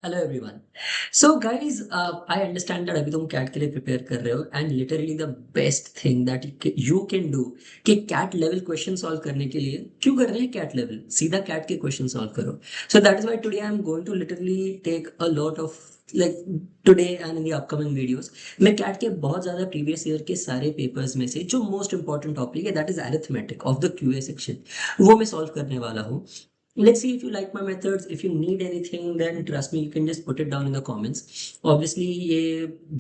Hello everyone. So guys, I understand that अभी तुम cat के लिए प्रिपेयर कर रहे हो and literally the best thing that you can do कि कैट लेवल क्वेश्चन सॉल्व करने के लिए क्यों कर रहे हैं कैट लेवल, सीधा कैट के क्वेश्चन सॉल्व करो। सो that is why today I am going to literally take a lot of like today and in the upcoming videos मैं कैट के बहुत ज्यादा प्रीवियस ईयर के सारे पेपर्स में से जो मोस्ट इंपॉर्टेंट टॉपिक है that is arithmetic of the QA section वो मैं सॉल्व करने वाला हूँ। Let's see if you like my methods. If you need anything, then trust me, you can just put it down in the comments. Obviously, ये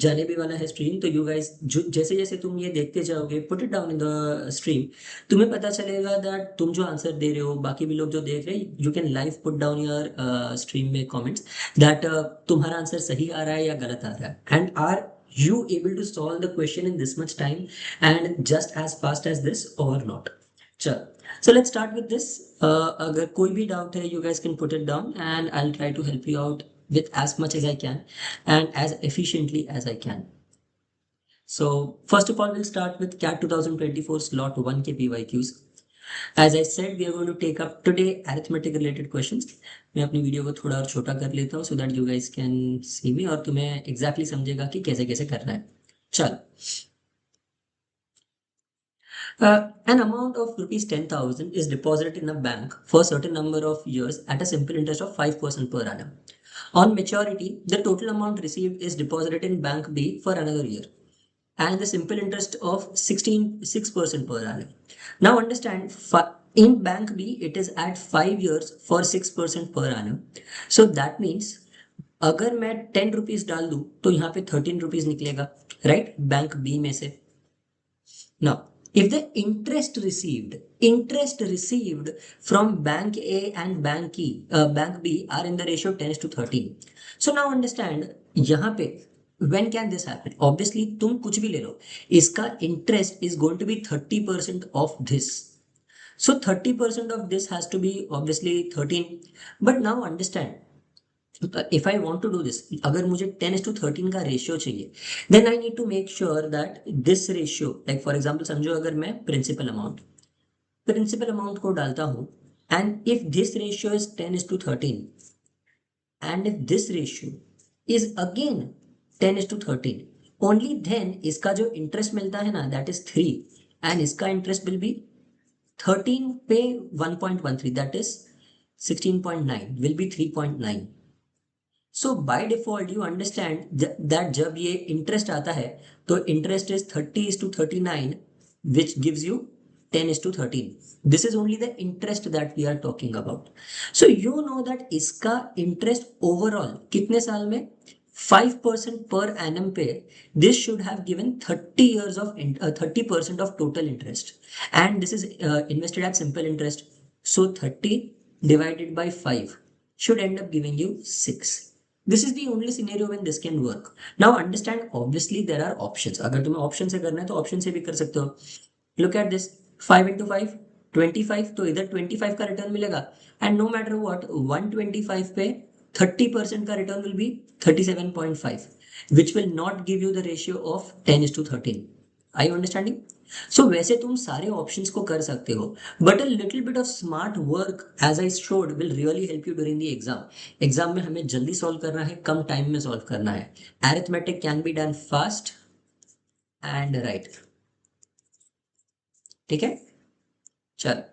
जाने भी वाला है स्ट्रीम, तो you guys जो जैसे जैसे तुम ये देखते जाओगे, put it down in the stream. तुम्हें पता चलेगा that तुम जो आंसर दे रहे हो, बाकी भी लोग जो देख रहे हैं, you can live put down your stream में comments that तुम्हारा आंसर सही आ रहा है या गलत आ रहा है, and are you able to solve the question in this much time and just as fast as this or not? चल, so let's start with this. अगर कोई भी डाउट है you guys can put it down and I'll try to help you out with as much as I can and as efficiently as I can. So first of all we'll start with CAT 2024 slot 1 के PYQs. As I said we are going to take up today arithmetic related questions. मैं अपनी video को थोड़ा और छोटा कर लेता हूँ so that you guys can see me और तुम्हें exactly समझेगा कि कैसे कैसे करना है। चल, an amount of rupees 10,000 is deposited in a bank for a certain number of years at a simple interest of 5% per annum. On maturity, the total amount received is deposited in Bank B for another year and the simple interest of 6% per annum. Now understand, in Bank B, it is at 5 years for 6% per annum. So that means अगर मैं 10 rupees डाल दूं तो यहाँ पे 13 rupees निकलेगा, right, bank B में से। Now, if the interest received from Bank A and Bank B are in the ratio 10 to 13. So now understand, यहाँ पे when can this happen? Obviously, तुम कुछ भी ले लो, इसका interest is going to be 30% of this. So 30% of this has to be obviously 13. But now understand, if I want to do this, अगर मुझे 10:13 का रेशियो चाहिए, then I need to make sure that this ratio, like for example समझो अगर मैं principal amount को डालता हूँ and if this ratio is 10:13 and if this ratio is again 10:13, only then इसका जो इंटरेस्ट मिलता है ना that is 3 and इसका इंटरेस्ट will be 13 पे 1.13 that is 16.9 will be 3.9. So by default you understand that जब ये इंटरेस्ट आता है तो interest is 30:39 which gives you 10:13. This is only the interest that we are talking about. So you know that इसका interest overall कितने साल में 5% पर एनम पे, this should have given 30% of total interest and this is invested at simple interest. So 30 divided by 5 should end up giving you 6. This is the only scenario when this can work. Now understand, obviously there are options. अगर तुम्हें option से करना है तो option से भी कर सकते हो. Look at this, 5 into 5 25, तो इधर 25 का रिटर्न मिलेगा एंड नो मैटर व्हाट 125 पे 30% का return will be 37.5 which will not give you the ratio of 10:13. Are you understanding? So वैसे तुम सारे ऑप्शंस को कर सकते हो but a little bit of smart work as I showed will really help you during the exam. Exam में हमें जल्दी सॉल्व करना है, कम टाइम में सॉल्व करना है. Arithmetic can be done fast and right. ठीक है, चल,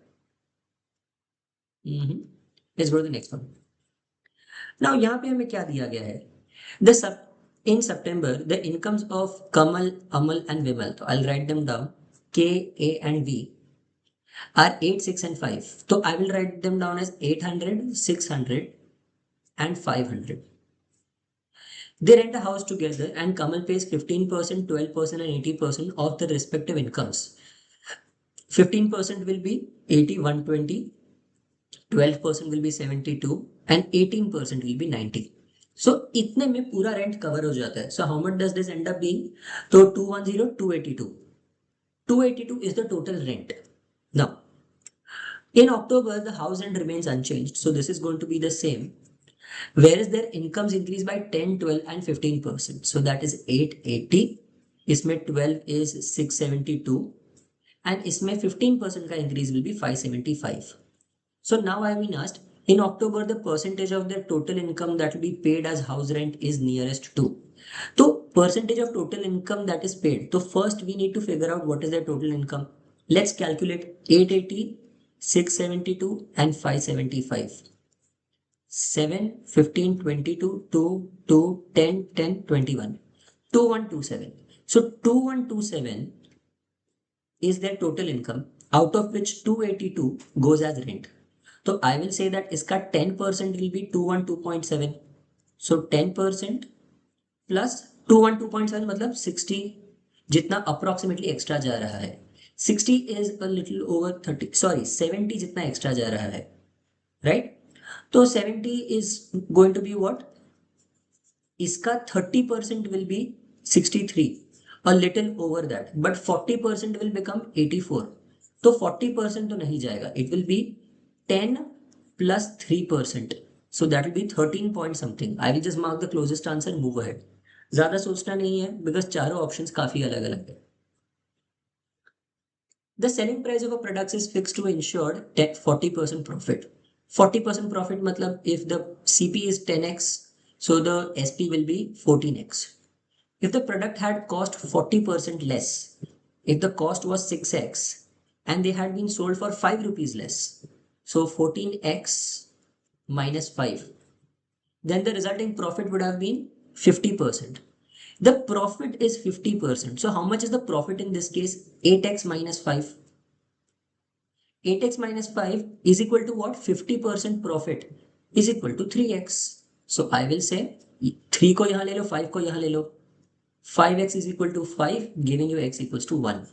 let's go to the next one. Now यहाँ पे हमें क्या दिया गया है, the sub in September the incomes of Kamal, Amal and Vimal, so I'll write them down, K, A and V are 8, 6 and 5. So I will write them down as 800, 600 and 500. They rent a house together and Kamal pays 15%, 12% and 80% of the respective incomes. 15% will be 80, 120, 12% will be 72 and 18% will be 90. So इतने में पूरा rent cover हो जाता है. So how much does this end up being? तो 210, 282. 282 is the total rent. Now in October, the house rent remains unchanged. So this is going to be the same. Whereas their incomes increase by 10, 12 and 15%. So that is 880. इसमें 12 is 672. And इसमें 15% का increase will be 575. So now I have been asked, In October, the percentage of their total income that will be paid as house rent is nearest to. So percentage of total income that is paid. So first we need to figure out what is their total income. Let's calculate 880, 672 and 575. 7, 15, 22, 2, 2, 10, 10, 21. 2127. So 2127 is their total income, out of which 282 goes as rent. So I will say that इसका 10% will be 212.7. So 10% plus 212.7 मतलब 60 जितना approximately extra जा रहा है. 60 is a little over 30, sorry 70 जितना extra जा रहा है, right? तो 70 is going to be what? इसका 30% will be 63, a little over that, but 40% will become 84. तो 40% तो नहीं जाएगा, it will be 10 plus 3%. So that will be 13 point something. I will just mark the closest answer and move ahead. ज्यादा सोचना नहीं है because चारों options काफी अलग अलग है. The selling price of a product is fixed to ensure 40% profit. 40% profit मतलब if the CP is 10x, so the SP will be 14x. If the product had cost 40% less, if the cost was 6x and they had been sold for 5 rupees less, so 14x minus 5, then the resulting profit would have been 50%. The profit is 50%. So how much is the profit in this case? 8x minus 5. 8x minus 5 is equal to what? 50% profit is equal to 3x. So I will say 3 को यहाँ ले लो, 5 को यहाँ ले लो. 5x is equal to 5, giving you x equals to 1.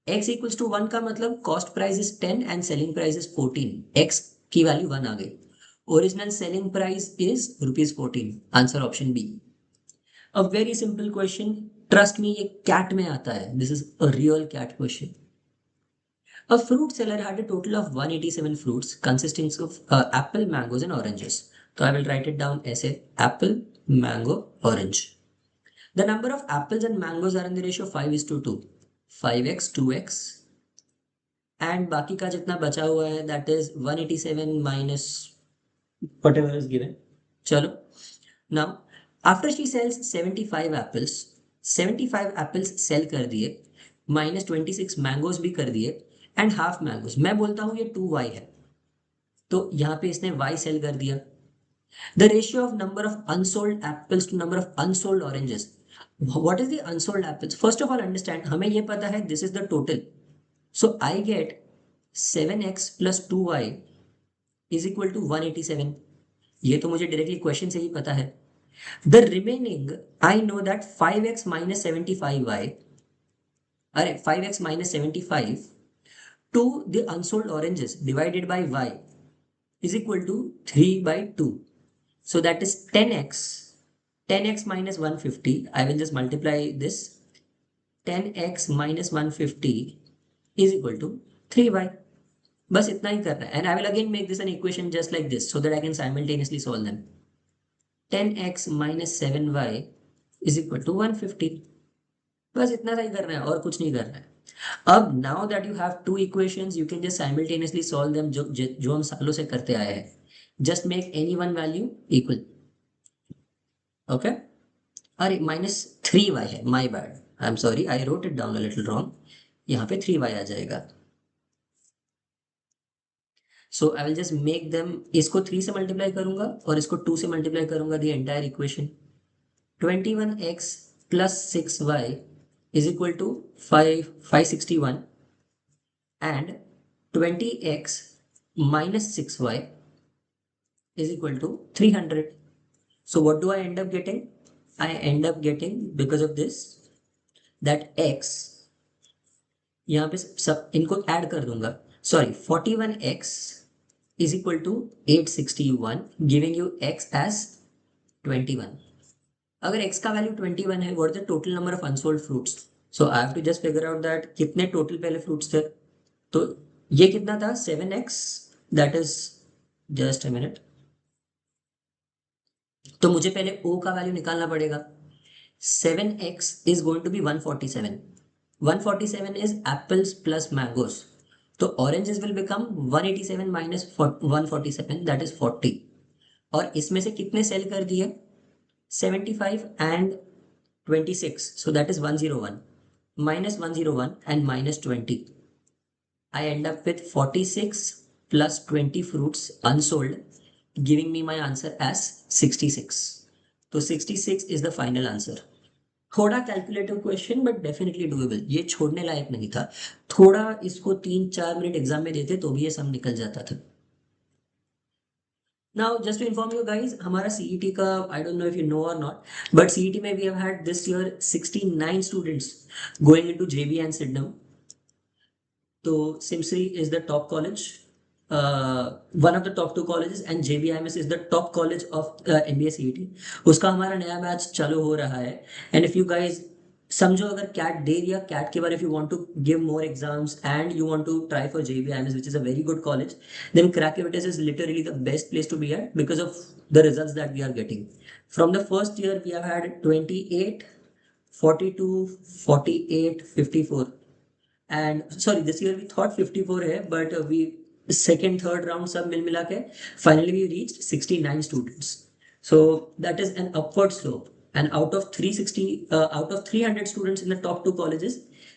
x equals to 1 का मतलब cost price is 10 and selling price is 14. x की value 1 आ गई. Original selling price is rupees 14. Answer option B. A very simple question. Trust me, ये cat में आता है. This is a real cat question. A fruit seller had a total of 187 fruits consisting of apple, mangoes and oranges. So I will write it down as a apple, mango, orange. The number of apples and mangoes are in the ratio 5:2. 5x, 2x and बाकी का जितना बचा हुआ है that is 187 minus whatever is given. चलो. Now after she sells 75 apples, 75 apples sell कर दिए, minus 26 mangoes भी कर दिए and half mangoes. मैं बोलता हूँ ये 2y है, तो यहाँ पे इसने y sell कर दिया. The ratio of number of unsold apples to number of unsold oranges. What is the unsold apples? First of all understand, हमें ये पता है this is the total. So I get 7x plus 2y is equal to 187. ये तो मुझे directly question से ही पता है. The remaining, I know that 5x minus 75y, अरे 5x minus 75 to the unsold oranges divided by y is equal to 3 by 2. So that is 10x. 10x minus 150. I will just multiply this. 10x minus 150 is equal to 3y. बस इतना ही करना है. And I will again make this an equation just like this so that I can simultaneously solve them. 10x minus 7y is equal to 150. बस इतना सा ही करना है और कुछ नहीं करना है. अब now that you have two equations, you can just simultaneously solve them जो हम सालों से करते आए हैं. Just make any one value equal. Okay? अरे minus 3y है, my bad. I'm sorry, I wrote it down a little wrong. यहाँ पे 3y आ जाएगा. So I will just make them, इसको 3 से मल्टीप्लाई करूंगा और इसको 2 से मल्टीप्लाई करूंगा, the entire equation. 21x plus 6y is equal to 561 and 20x minus 6y is equal to 300. So what do I end up getting? I end up getting, because of this, that x, यहाँ पे सब इनको add कर दूंगा. Sorry, 41x is equal to 861, giving you x as 21. अगर x का value 21 है, what is the total number of unsold fruits? So I have to just figure out that कितने टोटल पहले फ्रूट्स थे. तो ये कितना था? 7x, that is just a minute. तो मुझे पहले o का वैल्यू निकालना पड़ेगा. 7x is going to be 147. 147 is apples plus mangoes. तो oranges will become 187 minus 147 that is 40, और इसमें से कितने सेल कर दिए 75 and 26, so that is 101 minus 101 and minus 20. I end up with 46 plus 20 fruits unsold, giving me my answer as 66. So 66 is the final answer. थोड़ा calculative question but definitely doable, ये छोड़ने लायक नहीं था। थोड़ा इसको 3-4 मिनट एग्जाम में देते तो भी ये सब निकल जाता था। Now, just to inform you guys, हमारा CET का I don't know if you know or not, but CET में we have had this year 69 students going into JB and Sydenham. So Simsri is the top college, one of the top two colleges, and JBIMS is the top college of MBA CET. उसका हमारा नया batch चालू हो रहा है, and if you guys समझो अगर cat दे दिया, कैट के बाद if you want to give more exams and you want to try for JBIMS, which is a very good college, then Crackivitas is literally the best place to be at because of the results that we are getting. From the first year, we have had 28, 42, 48, 54. And sorry, this year we thought 54 है, but we second, third round सब मिल मिला के finally we reached 69 students. So that is an upward slope. And out of 300 students in the top two colleges,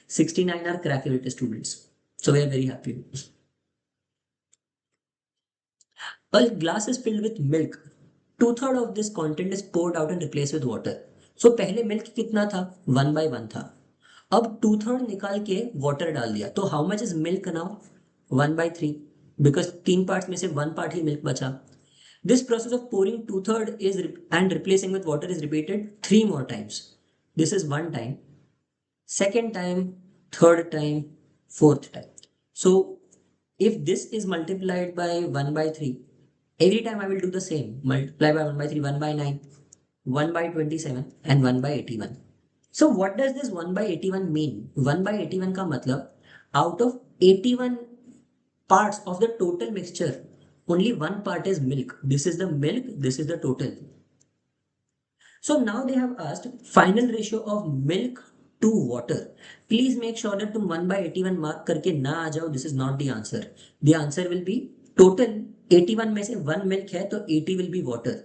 69 are Crackivitas students. So we are very happy. A glass is filled with milk. 2/3 of this content is poured out and replaced with water. So पहले milk कितना था? 1/1 था। अब 2/3 निकाल के water डाल दिया, तो how much is milk now? 1/3, because 3 parts में से 1 पार्ट ही मिल्क बचा। This process of pouring 2/3 is and replacing with water is repeated 3 more times. This is 1 time, second time, third time, fourth time. So if this is multiplied by 1/3, every time I will do the same, multiply by 1/3, 1/9, 1/27 and 1/81. So what does this 1/81 mean? 1/81 का मतलब out of 81 parts of the total mixture, only 1 part is milk. This is the milk, this is the total. So now they have asked final ratio of milk to water. Please make sure that तुम 1/81 mark करके ना आ जाओ. This is not the answer. The answer will be total 81 में से 1 milk है तो 80 will be water.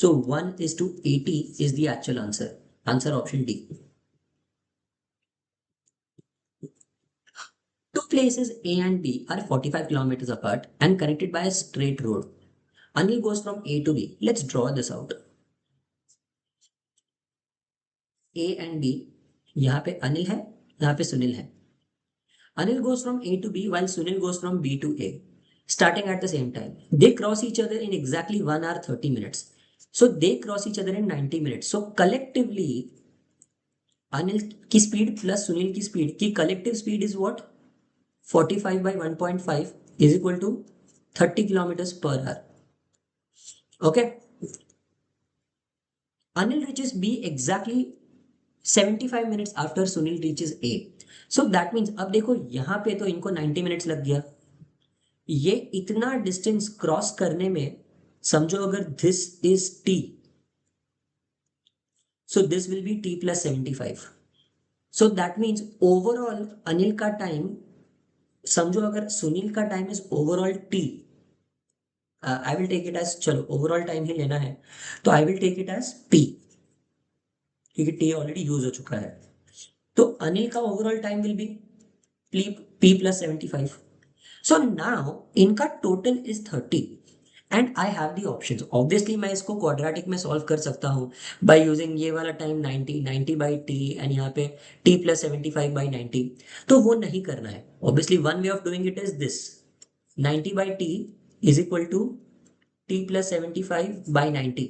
So 1:80 is the actual answer. Answer option D. Two places A and B are 45 kilometers apart and connected by a straight road. Anil goes from A to B. Let's draw this out. A and B, यहाँ पे अनिल है, यहाँ पे सुनील है. Anil goes from A to B while Sunil goes from B to A, starting at the same time. They cross each other in exactly 1 hour 30 minutes. So they cross each other in 90 minutes. So collectively, Anil की speed plus Sunil की speed की collective speed is what? 45 by 1.5 is equal to 30 kilometers per hour. Okay. Anil reaches B exactly 75 minutes after Sunil reaches A. So that means अब देखो यहाँ पे तो इनको 90 minutes लग गया. ये इतना डिस्टेंस क्रॉस करने में समझो अगर this is T, so this will be T plus 75. So that means overall Anil का टाइम, समझो अगर सुनील का time is overall T, I will take it as, चलो ओवरऑल टाइम ही लेना है तो I will take it as P, क्योंकि टी ऑलरेडी यूज हो चुका है. तो अनिल का overall time will be P plus 75. So now इनका total is 30 and I have the options. Obviously मैं इसको क्वाड्रेटिक में सॉल्व कर सकता हूँ बाय यूजिंग ये वाला टाइम 90 बाई टी एंड यहाँ पे टी प्लस 75 बाई 90. तो वो नहीं करना है. Obviously one way of doing it is this, 90 by t is equal to t plus 75 by 90.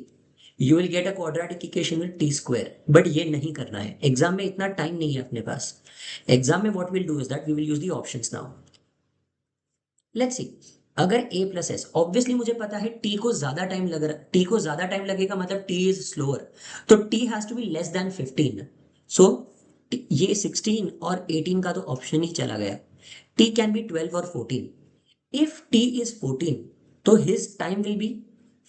You will get a quadratic equation with t square. But ये नहीं करना है, एग्जाम में इतना टाइम नहीं है अपने पास. एग्जाम में what will do is that we will use the options now. Let's see, अगर a प्लस एस, ऑब्वियसली मुझे पता है t को ज्यादा टाइम लग रहा, t को ज्यादा टाइम लगेगा मतलब t इज स्लोअर, तो t has to be less than 15. So ये 16 और 18 का तो ऑप्शन ही चला गया. t कैन बी 12 और 14. इफ t इज 14 तो his time will B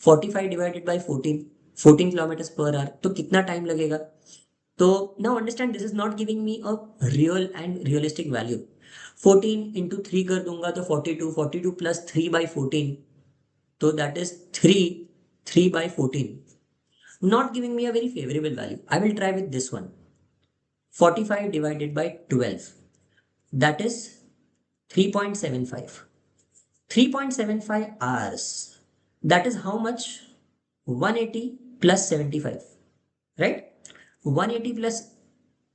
45 divided by 14 kilometre per hour. तो कितना टाइम लगेगा? तो now understand, this is not giving me a real and realistic value. 14 into 3 कर दूंगा तो 42, 42 प्लस 3/14, तो that is 3/14, not giving me a very favorable value. I will try with this one. 45 divided by 12, that is 3.75. 3.75 hours, that is how much? 180 plus 75, right? 180 plus,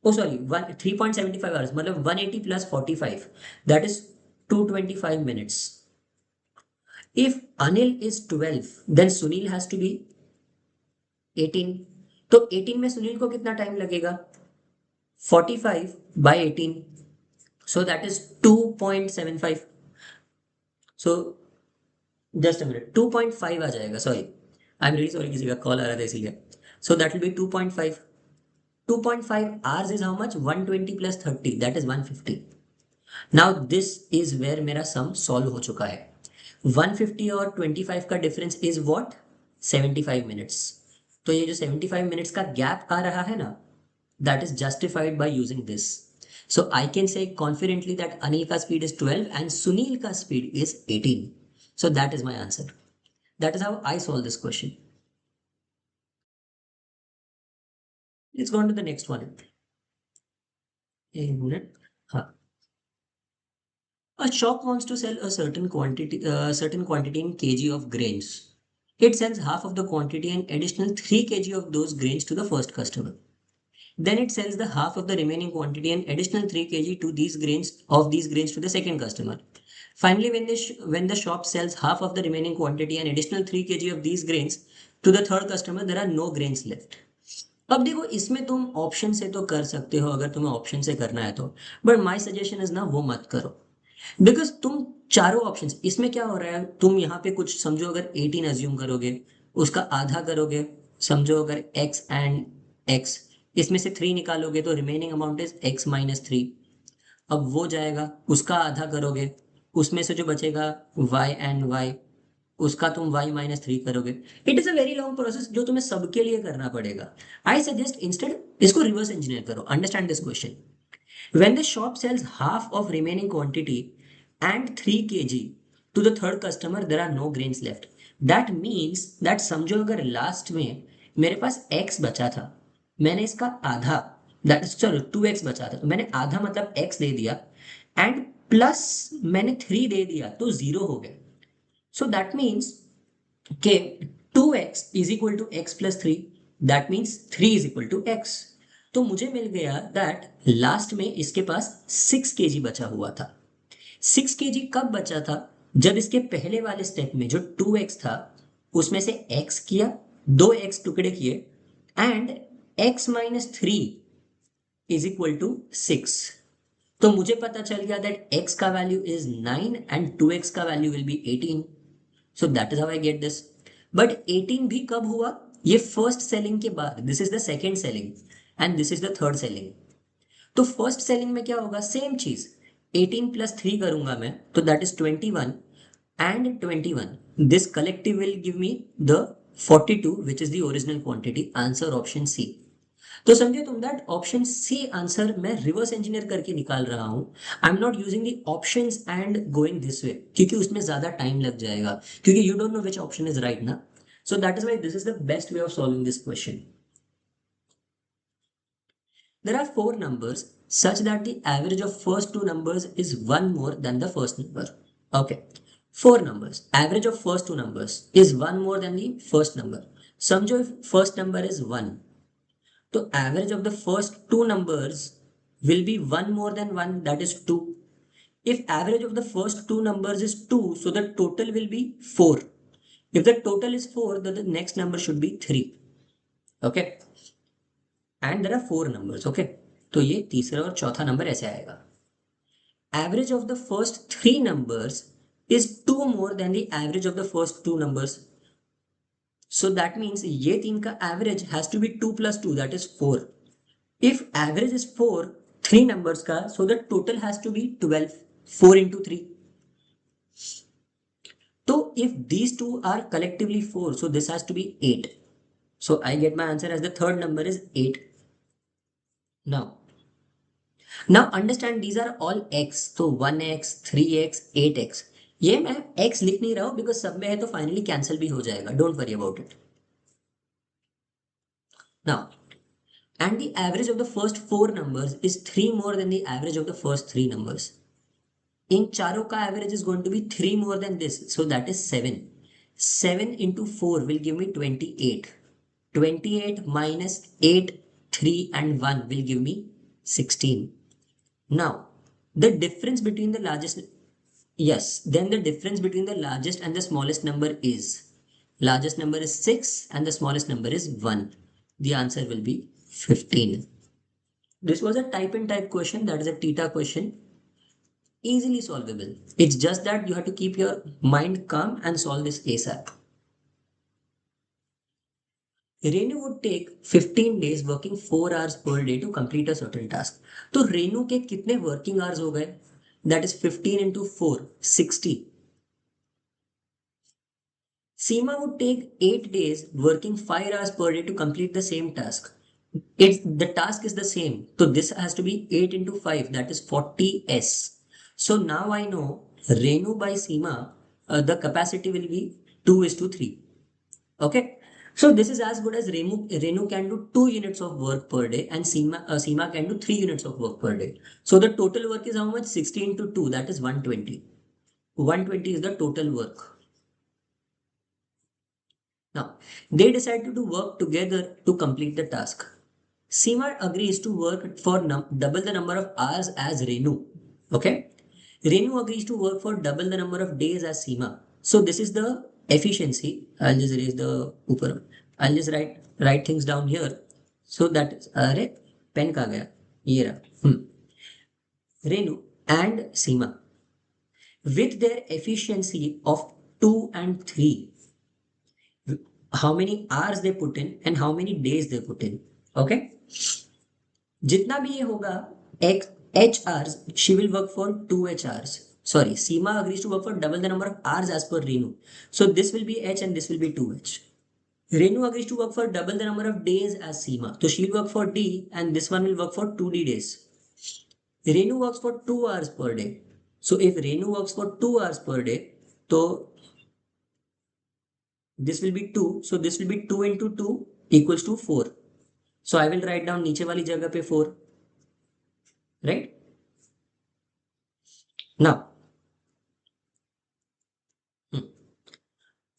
oh sorry, 3.75 hours मतलब 180 plus 45, that is 225 minutes. If Anil is 12, then Sunil has to be 18. तो 18 में सुनील को कितना time लगेगा? 45/18, so that is 2.75. so just a minute, 2.5 आ जाएगा, sorry, I am really sorry, किसी का call आ रहा था इसीलिए. so that will be 2.5. 2.5 hours is how much? 120 plus 30, that is 150. now this is where मेरा sum solve हो चुका है. 150 और 25 का डिफरेंस इज व्हाट? 75 मिनट्स. तो ये जो 75 मिनट्स का गैप आ रहा है ना, that is justified by using this. So I can say confidently that Anil ka speed is 12 and Sunil ka speed is 18. So that is my answer. That is how I solve this question. Let's go on to the next one. A minute. हाँ. A shop wants to sell a certain quantity in kg of grains. It sells half of the quantity and additional 3 kg of those grains to the first customer. Then it sells the half of the remaining quantity and additional 3 kg to these grains to the second customer. Finally, when the shop sells half of the remaining quantity and additional 3 kg of these grains to the third customer, there are no grains left. अब देखो, इसमें तुम option से तो कर सकते हो अगर तुम्हें ऑप्शन से करना है तो, बट माय सजेशन इज ना, वो मत करो. बिकॉज तुम चारों ऑप्शन, इसमें क्या हो रहा है, तुम यहाँ पे कुछ समझो, अगर 18 अज्यूम करोगे, उसका आधा करोगे, समझो अगर x एंड x, इसमें से 3 निकालोगे तो रिमेनिंग अमाउंट इज x-3. अब वो जाएगा, उसका आधा करोगे, उसमें से जो बचेगा y एंड y, उसका तुम y-3 करोगे. It is a very long process जो तुम्हें सबके लिए करना पड़ेगा. आई सजेस्ट इंस्टेड इसको रिवर्स इंजीनियर करो. Understand this question. When the shop sells half of remaining quantity and 3 kg to the third customer, there are no grains left. That means that समझो अगर लास्ट में मेरे पास x बचा था, मैंने इसका आधा, चलो 2x बचा था, तो मैंने आधा मतलब x दे दिया एंड प्लस मैंने 3 दे दिया तो 0 हो गया. सो दैट मीन्स के 2x is equal to x plus 3, that means 3 is equal to x. तो मुझे मिल गया दैट लास्ट में इसके पास 6 kg बचा हुआ था. 6 kg कब बचा था? जब इसके पहले वाले स्टेप में जो 2x था उसमें से x किया, 2x टुकड़े किए and x-3 is equal to 6. तो मुझे पता चल गया दैट x का वैल्यू इज 9 एंड 2x का value will be 18. So that is how I get this. But 18 भी कब हुआ? ये फर्स्ट सेलिंग के बाद. This is the second selling and this is the third selling. तो फर्स्ट सेलिंग में क्या होगा? सेम चीज, 18 प्लस 3 करूंगा मैं, तो that is 21 and 21. This collective will give me the 42 which is the original quantity. Answer option C. तो समझे तुम दैट ऑप्शन सी आंसर मैं रिवर्स इंजीनियर करके निकाल रहा हूं. I am not using the options and going this way, क्योंकि उसमें ज्यादा टाइम लग जाएगा, क्योंकि you don't know which option is right ना. So that is why this is the best way of solving this question. There are 4 numbers such that the average of first two numbers is 1 more than the first number. Okay. 4 numbers. Average of first two numbers is 1 more than the first number. समझो if first number is 1, तो average of the first two numbers will be 1 more than 1, that is 2. If average of the first two numbers is 2, so the total will be 4. If the total is 4, then the next number should be 3. Okay. And there are 4 numbers. Okay, तो ये तीसरा और चौथा number ऐसे आएगा. Average of the first 3 numbers is 2 more than the average of the first 2 numbers. So that means ये 3 का average has to be 2 plus 2, that is 4. If average is 4 3 numbers का, so the total has to be 12. 4 into 3. तो if these two are collectively 4, so this has to be 8. So I get my answer as the third number is 8. Now, Now understand these are all x, so 1x, 3x, 8x. ये मैं x लिख नहीं रहा हूं because सब में है तो फाइनली कैंसिल भी हो जाएगा, don't worry about it. Now, and the average of the first four numbers is 3 more than the average of the first three numbers. In चारों का average is going to be 3 more than this, so that is 7. 7 into 4 will give me 28. 28 minus 8, 3 and 1 will give me 16. Now, the difference between the largest, yes, then the difference between the largest and the smallest number is, largest number is 6 and the smallest number is 1. The answer will be 15. This was a type and type question, that is a theta question. Easily solvable. It's just that you have to keep your mind calm and solve this ASAP. Renu would take 15 days working 4 hours per day to complete a certain task. तो रेनू के कितने working hours हो गए? That is 15 into 4, 60. Seema would take 8 days working 5 hours per day to complete the same task. The task is the same. So this has to be 8 into 5, that is 40s. So now I know Renu by Seema, the capacity will be 2:3. Okay. So this is as good as Renu can do 2 units of work per day and Seema can do 3 units of work per day. So the total work is how much? 60 into 2, that is 120. 120 is the total work. Now, they decided to work together to complete the task. Seema agrees to work for double the number of hours as Renu. Okay. Renu agrees to work for double the number of days as Seema. So this is the efficiency. I'll just erase the upper. I'll just write things down here. So that is अरे pen कहाँ गया? ये रहा. Renu and Seema with their efficiency of 2 and 3, how many hours they put in and how many days they put in. Okay. जितना भी ये होगा h hours, she will work for 2h hours. Sorry, Seema agrees to work for double the number of hours as per Renu. So this will be h and this will be 2h. Renu agrees to work for double the number of days as Seema. So she'll work for D and this one will work for 2D days. Renu works for 2 hours per day. So if Renu works for 2 hours per day, so this will be 2. So this will be 2 into 2 equals to 4. So I will write down नीचे वाली जगह पे 4. Right? Now,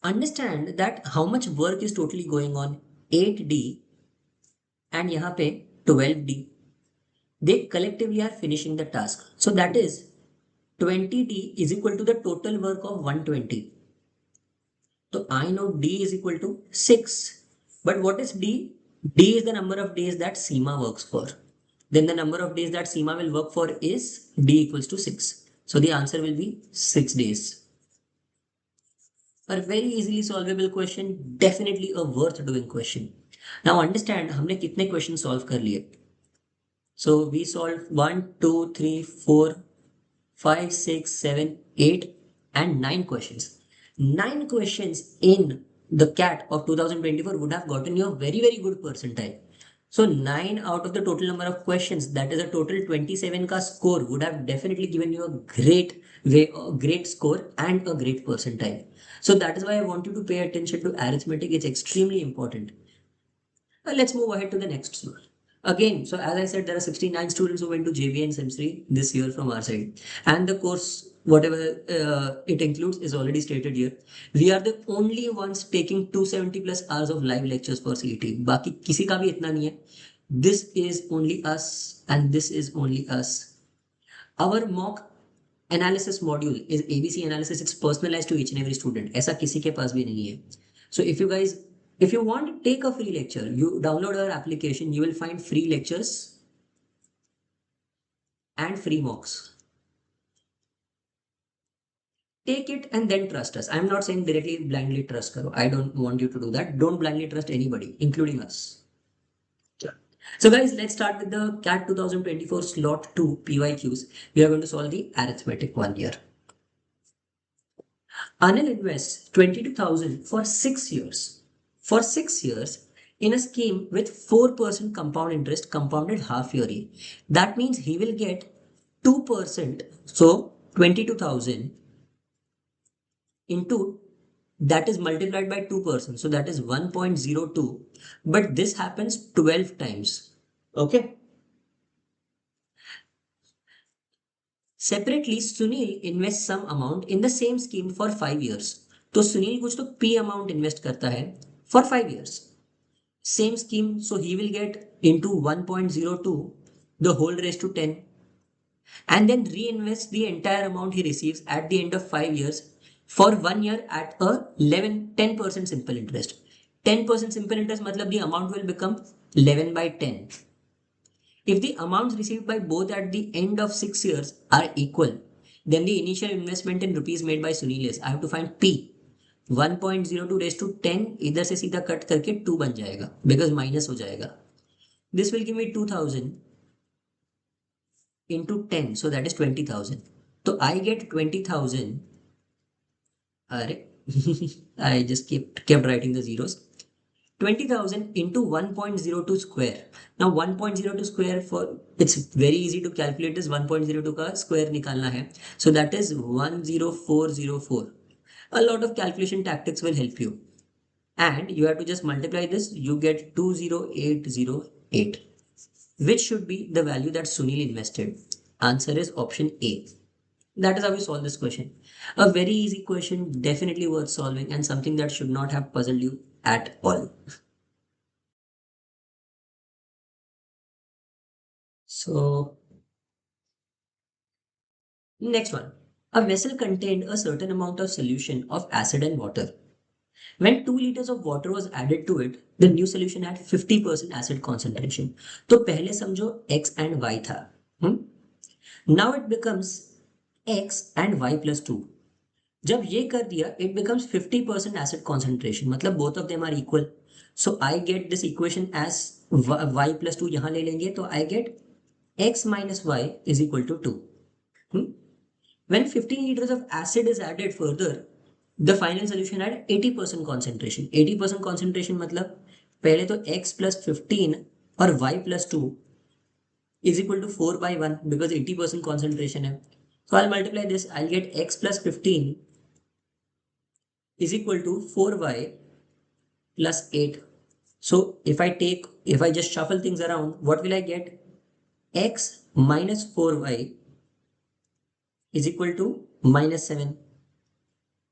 understand that how much work is totally going on. 8D and यहाँ पे 12D. They collectively are finishing the task. So that is 20D is equal to the total work of 120. So I know D is equal to 6. But what is D? D is the number of days that Seema works for. Then the number of days that Seema will work for is D equals to 6. So the answer will be 6 days. A very easily solvable question, definitely a worth doing question. Now understand हमने कितने question solve कर लिए. So we solved 1, 2, 3, 4, 5, 6, 7, 8 and 9 questions. 9 questions in the CAT of 2024 would have gotten you a very, very good percentile. So 9 out of the total number of questions, that is a total 27 ka score, would have definitely given you a great score and a great percentile. So that is why I want you to pay attention to arithmetic. It's extremely important. Let's move ahead to the next one. Again, so as I said, there are 69 students who went to JB and SIMS3 this year from our side. And the course, whatever it includes, is already stated here. We are the only ones taking 270 plus hours of live lectures for CET. बाकी किसी का भी इतना नहीं है. This is only us and this is only us. Our mock analysis module is ABC analysis. It's personalized to each and every student. ऐसा किसी के पास भी नहीं है. So if you want to take a free lecture, you download our application, you will find free lectures and free mocks. Take it and then trust us. I'm not saying directly blindly trust karo. I don't want you to do that. Don't blindly trust anybody, including us. So guys, let's start with the CAT 2024 slot 2 PYQs. We are going to solve the arithmetic one here. Anil invests 22,000 for 6 years. For 6 years, in a scheme with 4% compound interest compounded half yearly. That means he will get 2%, so 22,000 into, that is multiplied by 2%, so that is 1.02, but this happens 12 times. Okay. Separately, Sunil invests some amount in the same scheme for 5 years. तो सुनील कुछ तो P amount invest करता है for 5 years. Same scheme, so he will get into 1.02, the whole raised to 10, and then reinvest the entire amount he receives at the end of 5 years for 1 year at a 10% simple interest. 10% simple interest matlab the amount will become 11 by 10. If the amounts received by both at the end of 6 years are equal, then the initial investment in rupees made by Sunil is, I have to find P. 1.02 raised to 10 इधर से सीधा cut करके 2 बन जाएगा because minus हो जाएगा. This will give me 2000 into 10, so that is 20,000. So I get 20,000. I just kept writing the zeros. 20,000 into 1.02 square. Now 1.02 square, for it's very easy to calculate this. 1.02 का square निकालना है. So that is 10404. A lot of calculation tactics will help you. And you have to just multiply this. You get 20808. Which should be the value that Sunil invested? Answer is option A. That is how we solve this question. A very easy question, definitely worth solving, and something that should not have puzzled you at all. So, next one. A vessel contained a certain amount of solution of acid and water. When 2 liters of water was added to it, the new solution had 50% acid concentration. तो पहले समझो x and y था. Now it becomes x and y plus 2. जब ये कर दिया, it becomes 50% acid concentration, मतलब both of them are equal. So I get this equation as y plus 2 यहाँ ले लेंगे, तो I get x minus y is equal to 2. When 15 liters of acid is added further, the final solution had 80% concentration. 80% concentration मतलब पहले तो x plus 15 और y plus 2 is equal to 4 by 1 because 80% concentration है. So I'll multiply this. I'll get x plus 15 is equal to 4y plus 8. So if I just shuffle things around, what will I get? X minus 4y is equal to minus 7.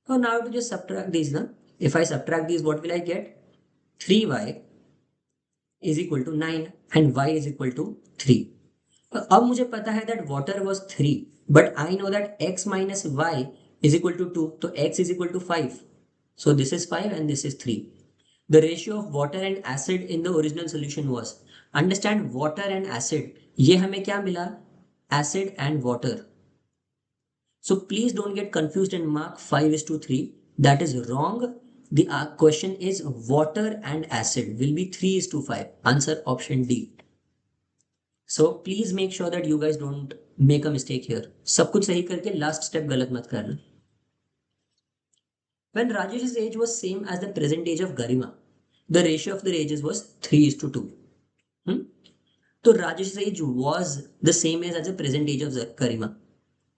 So now to just subtract these. Now, if I subtract these, what will I get? 3y is equal to 9 and y is equal to 3. अब मुझे पता है that water was 3, but I know that x minus y is equal to 2, so x is equal to 5. So this is 5 and this is 3. The ratio of water and acid in the original solution was, understand water and acid, ये हमें क्या मिला? Acid and water. So please don't get confused and mark 5:3. That is wrong. The question is water and acid will be 3:5. Answer option D. So please make sure that you guys don't make a mistake here. सब कुछ सही करके last step गलत मत करना. When Rajesh's age was same as the present age of Garima, the ratio of their ages was 3:2. तो Rajesh's age was the same age as the present age of Garima.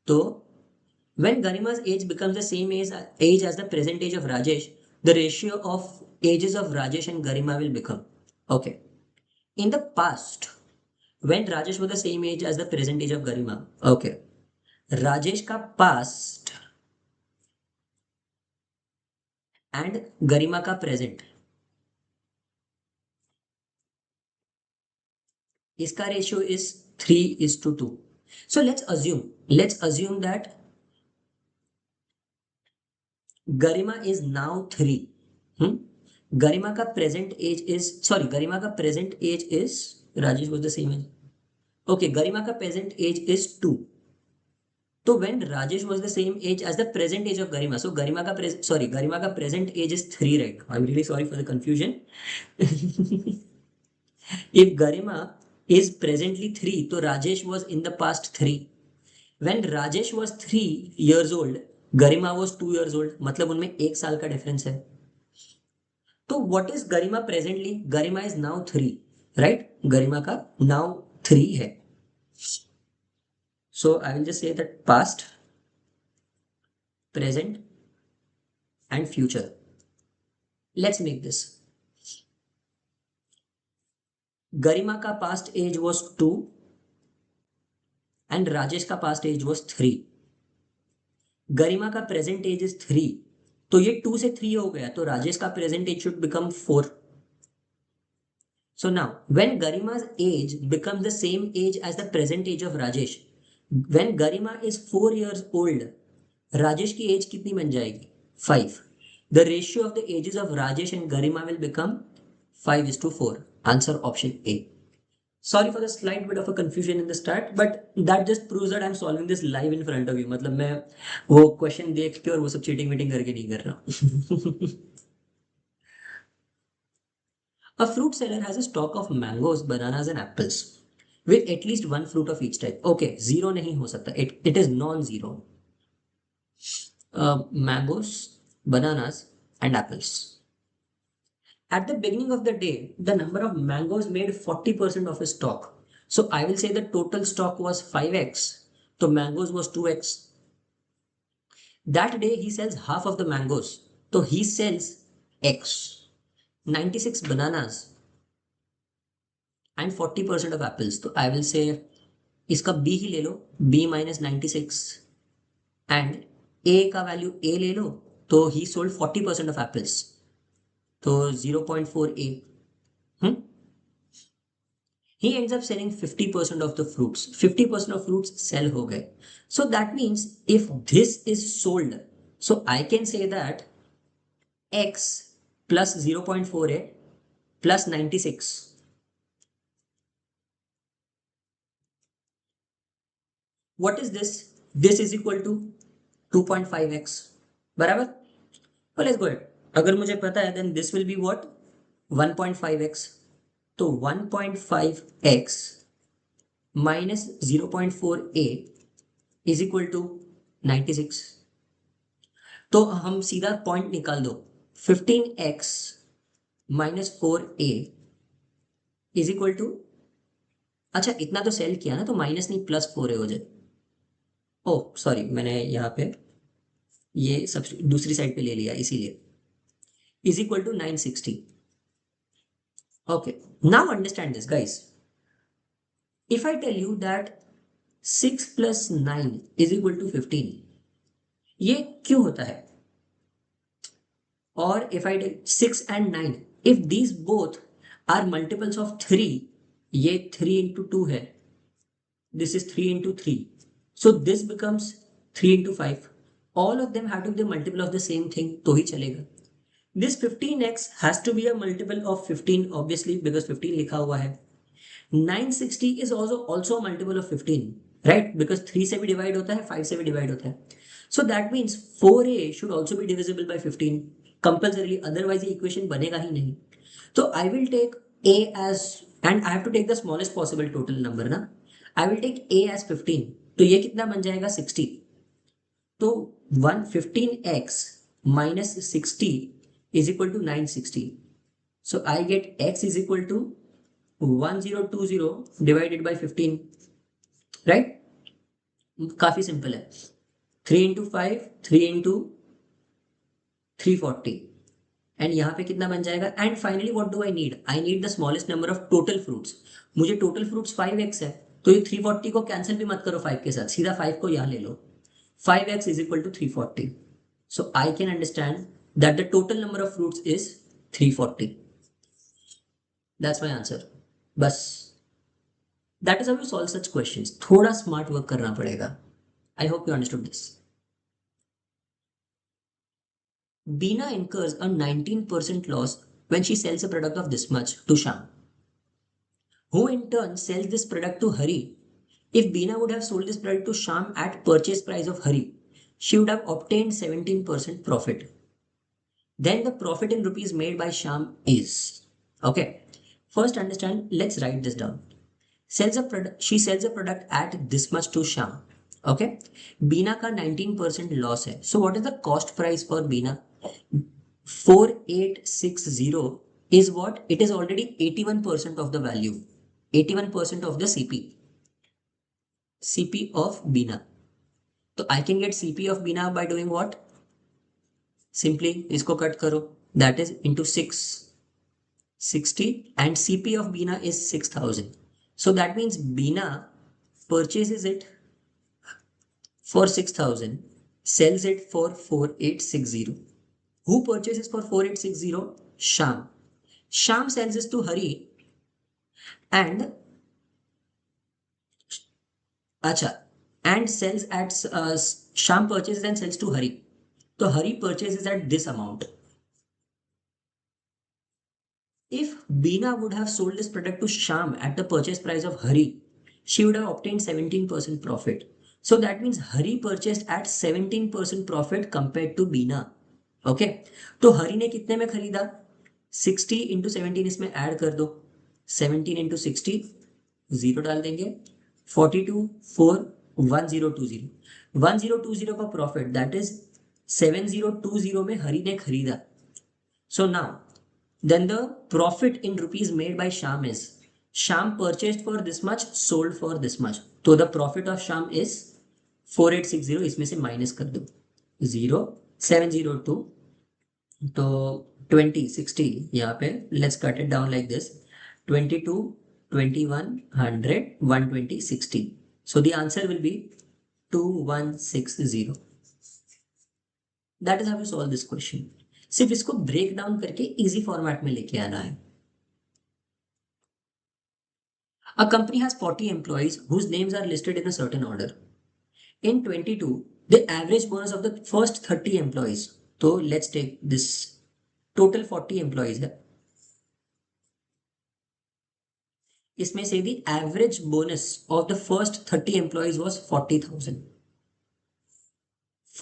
So when Garima's age becomes the same age as the present age of Rajesh, the ratio of ages of Rajesh and Garima will become. Okay. In the past, when Rajesh was the same age as the present age of Garima, okay, Rajesh का past and Garima का present, इसका ratio is 3:2. So let's assume that Garima is now 3. Garima का present age is, Garima का present age is, Rajesh was the same age. Okay, Garima का present age is 2. So when Rajesh was the same age as the present age of Garima, so Garima का present age is 3, right? I'm really sorry for the confusion. If Garima is presently 3, so Rajesh was in the past 3. When Rajesh was 3 years old, Garima was 2 years old. मतलब उनमें 1 साल का difference है. तो what is Garima presently? Garima is now 3, right? Garima का now 3 है. So I will just say that past, present and future. Let's make this. Garima का past age was 2 and Rajesh का पास्ट एज was 3. गरिमा का प्रेजेंट एज इज 3, तो ये 2 से 3 हो गया, तो राजेश का present age should become 4. So now when Garima's age becomes the same age as the present age of Rajesh, when Garima is 4 years old, Rajesh की एज कितनी बन जाएगी? 5. The ratio of the ages of Rajesh and Garima will become 5:4. Answer option A. Sorry for the slight bit of a confusion in the start, but that just proves that I'm solving this live in front of you. मतलब मैं वो question देख के और वो सब cheating वीटिंग करके नहीं कर रहा. A fruit seller has a stock of mangoes, bananas and apples with at least one fruit of each type. Okay, zero नहीं हो सकता. It is non-zero. Mangoes, bananas and apples. At the beginning of the day, the number of mangoes made 40% of his stock. So I will say the total stock was 5x. So mangoes was 2x. That day he sells half of the mangoes. So he sells x. 96 bananas and 40% of apples. So I will say इसका b ही ले लो, b minus 96 and a का value a ले लो, तो he sold 40% of apples, तो 0.4 a. He ends up selling 50% of the fruits. 50% of fruits sell हो गए. So that means if this is sold, so I can say that x plus 0.4a plus 96. What is this? This is equal to 2.5x. बराबर? Well, let's go ahead. अगर मुझे पता है then this will be what? 1.5x. तो 1.5x minus 0.4a is equal to 96. तो हम सीधा point निकाल दो. 15x minus 4a is equal to, अच्छा इतना तो सेल किया ना, तो माइनस नहीं प्लस 4a हो जाए. ओह सॉरी, मैंने यहाँ पे ये सब दूसरी साइड पे ले लिया इसीलिए. Is equal to 960. Okay, now understand this guys. If I tell you that 6 plus 9 is equal to 15, ये क्यों होता है? Or if I tell 6 and 9, if these both are multiples of 3, ये 3 into 2 है, this is 3 into 3, so this becomes 3 into 5. All of them have to be the multiple of the same thing, तो ही चलेगा. This 15x has to be a multiple of 15 obviously because 15 लिखा हुआ है. 960 is also a multiple of 15, right? Because 3 से भी divide होता है, 5 से भी divide होता है. So that means 4a should also be divisible by 15 compulsorily, otherwise ये equation बनेगा ही नहीं. So I will take a as, and I have to take the smallest possible total number ना. I will take a as 15. तो ये कितना बन जाएगा? 60. तो 115x minus 60 is equal to 960. So I get x is equal to 1020 divided by 15, right? काफी simple है. 3 into 5, 3 into 340, and यहाँ पे कितना बन जाएगा? And finally what do I need? I need the smallest number of total fruits. मुझे total fruits 5x है, तो ये 340 को कैंसिल भी मत करो 5 के साथ, सीधा 5 को यहाँ ले लो. 5x is equal to 340. So I can understand that the total number of fruits is 340. That's my answer. बस. That is how you solve such questions. थोड़ा स्मार्ट वर्क करना पड़ेगा. I hope you understood this. Beena incurs a 19% loss when she sells a product of this much to Sham, who in turn sells this product to Hari. If Beena would have sold this product to Sham at purchase price of Hari, she would have obtained 17% profit. Then the profit in rupees made by Sham is, okay, first understand, let's write this down. She sells a product at this much to Sham. Okay, Beena का 19% loss है. So what is the cost price for Beena? 4860 is what? It is already 81% of the value, 81% of the CP of Bina. So I can get CP of Bina by doing what? Simply इसको cut करो, that is into 660, and CP of Bina is 6000. So that means Bina purchases it for 6000, sells it for 4860. Who purchases for 4860? Sham. Sham sells this to Hari, and acha, and sells at Sham purchases and sells to Hari. So Hari purchases at this amount. If Bina would have sold this product to Sham at the purchase price of Hari, she would have obtained 17% profit. So that means Hari purchased at 17% profit compared to Bina. Okay, तो हरी ने कितने में खरीदा? 60 into 17 इसमें add कर दो, 17 into 60, zero डाल देंगे, 42 4 1020, 1020 का प्रॉफिट, दैट इज 7020 में हरी ने खरीदा. So now then the profit in rupees made by Sham is, Sham purchased for this much, sold for this much. So the profit of Sham is 4860, इसमें से minus कर दो 0 702, तो 20 60 यहाँ पे let's cut it down like this, 22 21 100 120 60. So the answer will be 2160. That is how you solve this question. सिर्फ इसको break down करके इजी फॉर्मेट में लेके आना है. A company has 40 employees whose names are listed in a certain order. In 22, the average bonus of the first 30 employees. So let's take this total 40 employees है. इसमें से the average bonus of the first 30 employees was 40,000.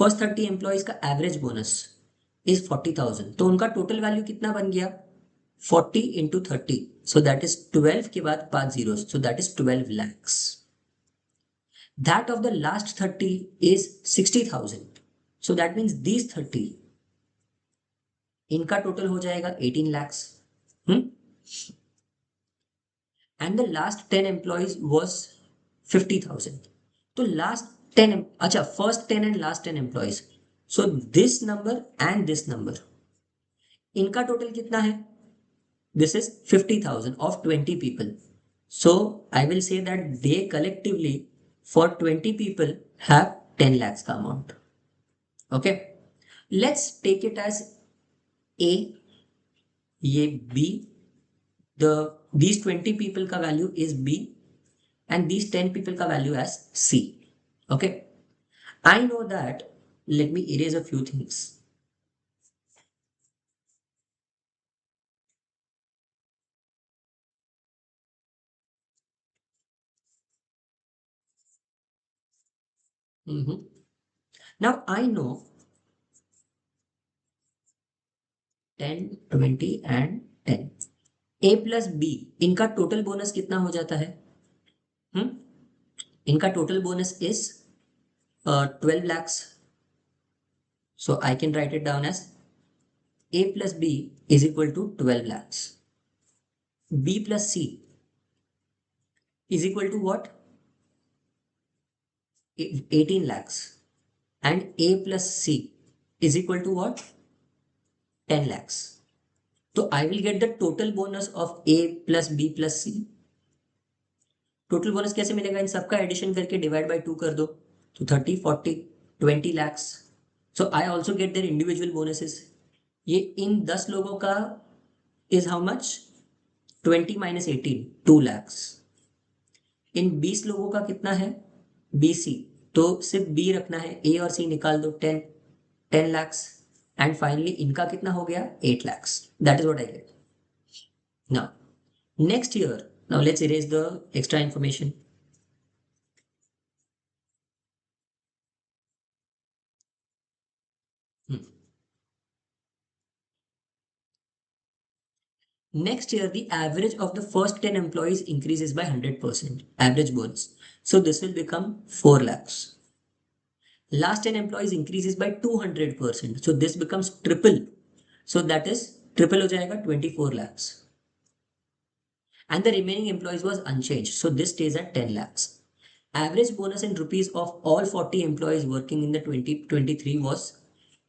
First 30 employees का average bonus is 40,000. तो उनका total value कितना बन गया? 40 into 30. So that is 12 के बाद 5 zeros. So that is 12 lakhs. That of the last 30 is 60,000. So that means these 30, इनका total हो जाएगा 18 lakhs. And the last 10 employees was 50,000. तो last 10, अच्छा, first 10 and last 10 employees. So this number and this number, इनका total कितना है? This is 50,000 of 20 people. So I will say that they collectively for 20 people have 10 lakhs का amount. Okay. Let's take it as A, ये B, these 20 people का value is B, and these 10 people का value as C. Okay. I know that. Let me erase a few things. Now I know 10 20 and 10. A plus B, इनका total bonus कितना हो जाता है? इनका total bonus is 12 lakhs. So I can write it down as A plus B is equal to 12 lakhs. B plus C is equal to what? 18 lakhs. And A plus C is equal to what? 10 lakhs. So I will get the total bonus of A plus B plus C. Total bonus कैसे मिलेगा? इन सबका addition करके divide by 2 कर दो, तो 30 40 20 lakhs. So I also get their individual bonuses. ये इन 10 लोगों का is how much? 20 minus 18, 2 lakhs. इन 20 लोगों का कितना है? BC, तो सिर्फ B रखना है, A और C निकाल दो, 10 lakhs. And finally इनका कितना हो गया? 8 lakhs. That is what I get. Now next year, now let's erase the extra information. Next year, the average of the first 10 employees increases by 100%, average bonus. So this will become 4 lakhs. Last 10 employees increases by 200%. So this becomes triple. So that is triple हो जाएगा 24 lakhs. And the remaining employees was unchanged. So this stays at 10 lakhs. Average bonus in rupees of all 40 employees working in the 2023 was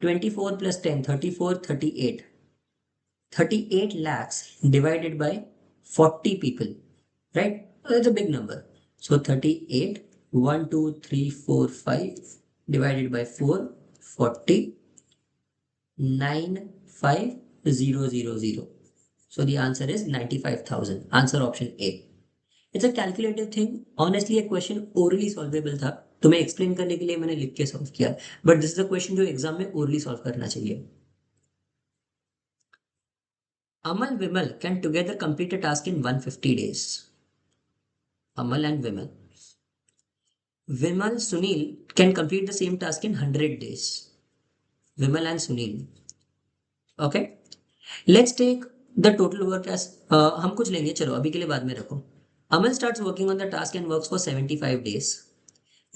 24 plus 10, 34, 38. 38 lakhs divided by 40 people, right? That's a big number. So 38, 1, 2, 3, 4, 5 divided by 4, 40, 95000. So the answer is 95,000. Answer option A. It's a calculative thing. Honestly, a question orally solvable था. तुम्हें explain करने के लिए मैंने लिख के solve किया. But this is a question जो exam में orally solve करना चाहिए. Amal Vimal can together complete a task in 150 days. Amal and Vimal. Vimal Sunil can complete the same task in 100 days. Vimal and Sunil. Okay. Let's take the total work as हम कुछ लेंगे, चलो अभी के लिए बाद में रखो. Amal starts working on the task and works for 75 days.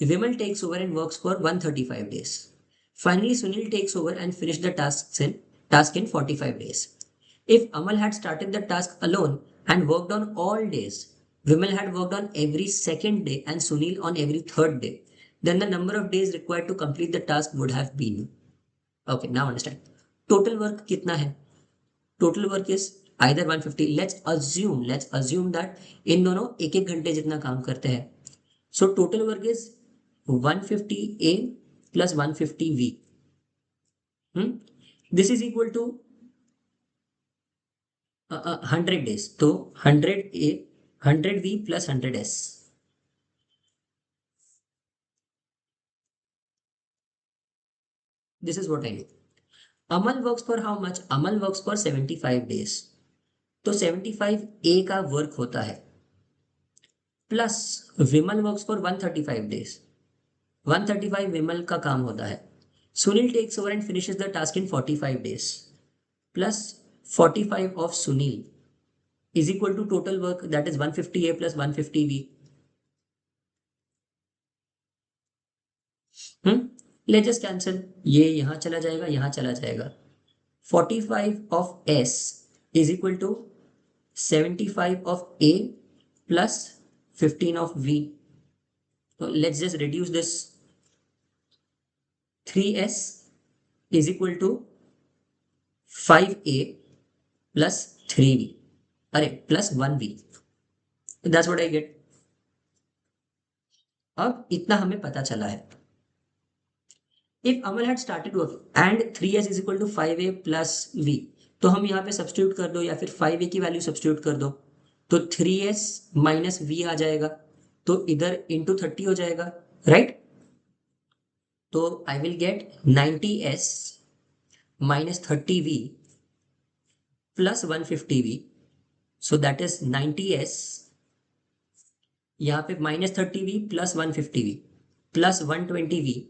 Vimal takes over and works for 135 days. Finally, Sunil takes over and finishes the task in 45 days. If Amal had started the task alone and worked on all days, Vimal had worked on every second day and Sunil on every third day, then the number of days required to complete the task would have been. Okay, now understand. Total work कितना है? Total work is either 150. Let's assume that इन दोनों एक एक घंटे जितना काम करते हैं. So total work is 150A plus 150V. This is equal to 100 days. So 100A, 100V plus 100S. This is what I know. Amal works for how much? Amal works for 75 days. तो 75A का work होता है plus Vimal works for 135 days. 135 Vimal का काम होता है. Sunil takes over and finishes the task in 45 days plus 45 of Sunil is equal to total work, that is 150A plus 150V. Let's just cancel. ये यहाँ चला जाएगा, यहाँ चला जाएगा. 45 of S is equal to 75 of A plus 15 of V. So let's just reduce this. 3S is equal to 5A plus 3V. अरे plus 1V. That's what I get. अब इतना हमें पता चला है. If Amal had started work and 3S is equal to 5A plus V, तो हम यहाँ पे सब्स्टिट्यूट कर दो या फिर 5A की वैल्यू सब्स्टिट्यूट कर दो, तो 3S माइनस V आ जाएगा, तो इधर इंटू 30 हो जाएगा, राइट? तो I will gate 90S minus 30V plus 150V. So that is 90S, यहाँ पे minus 30V plus 150V plus 120V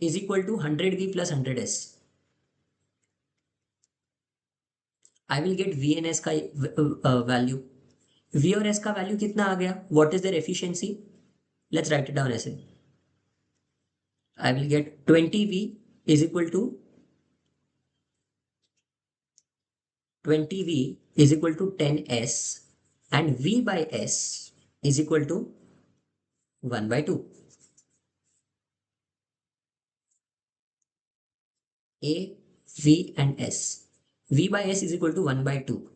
is equal to 100V plus 100S. I will get V and S का value. V और S का value कितना आ गया? What is their efficiency? Let's write it down ऐसे. I will get 20V is equal to 10S and V by S is equal to 1 by 2. A, V and S. V by S is equal to 1 by 2.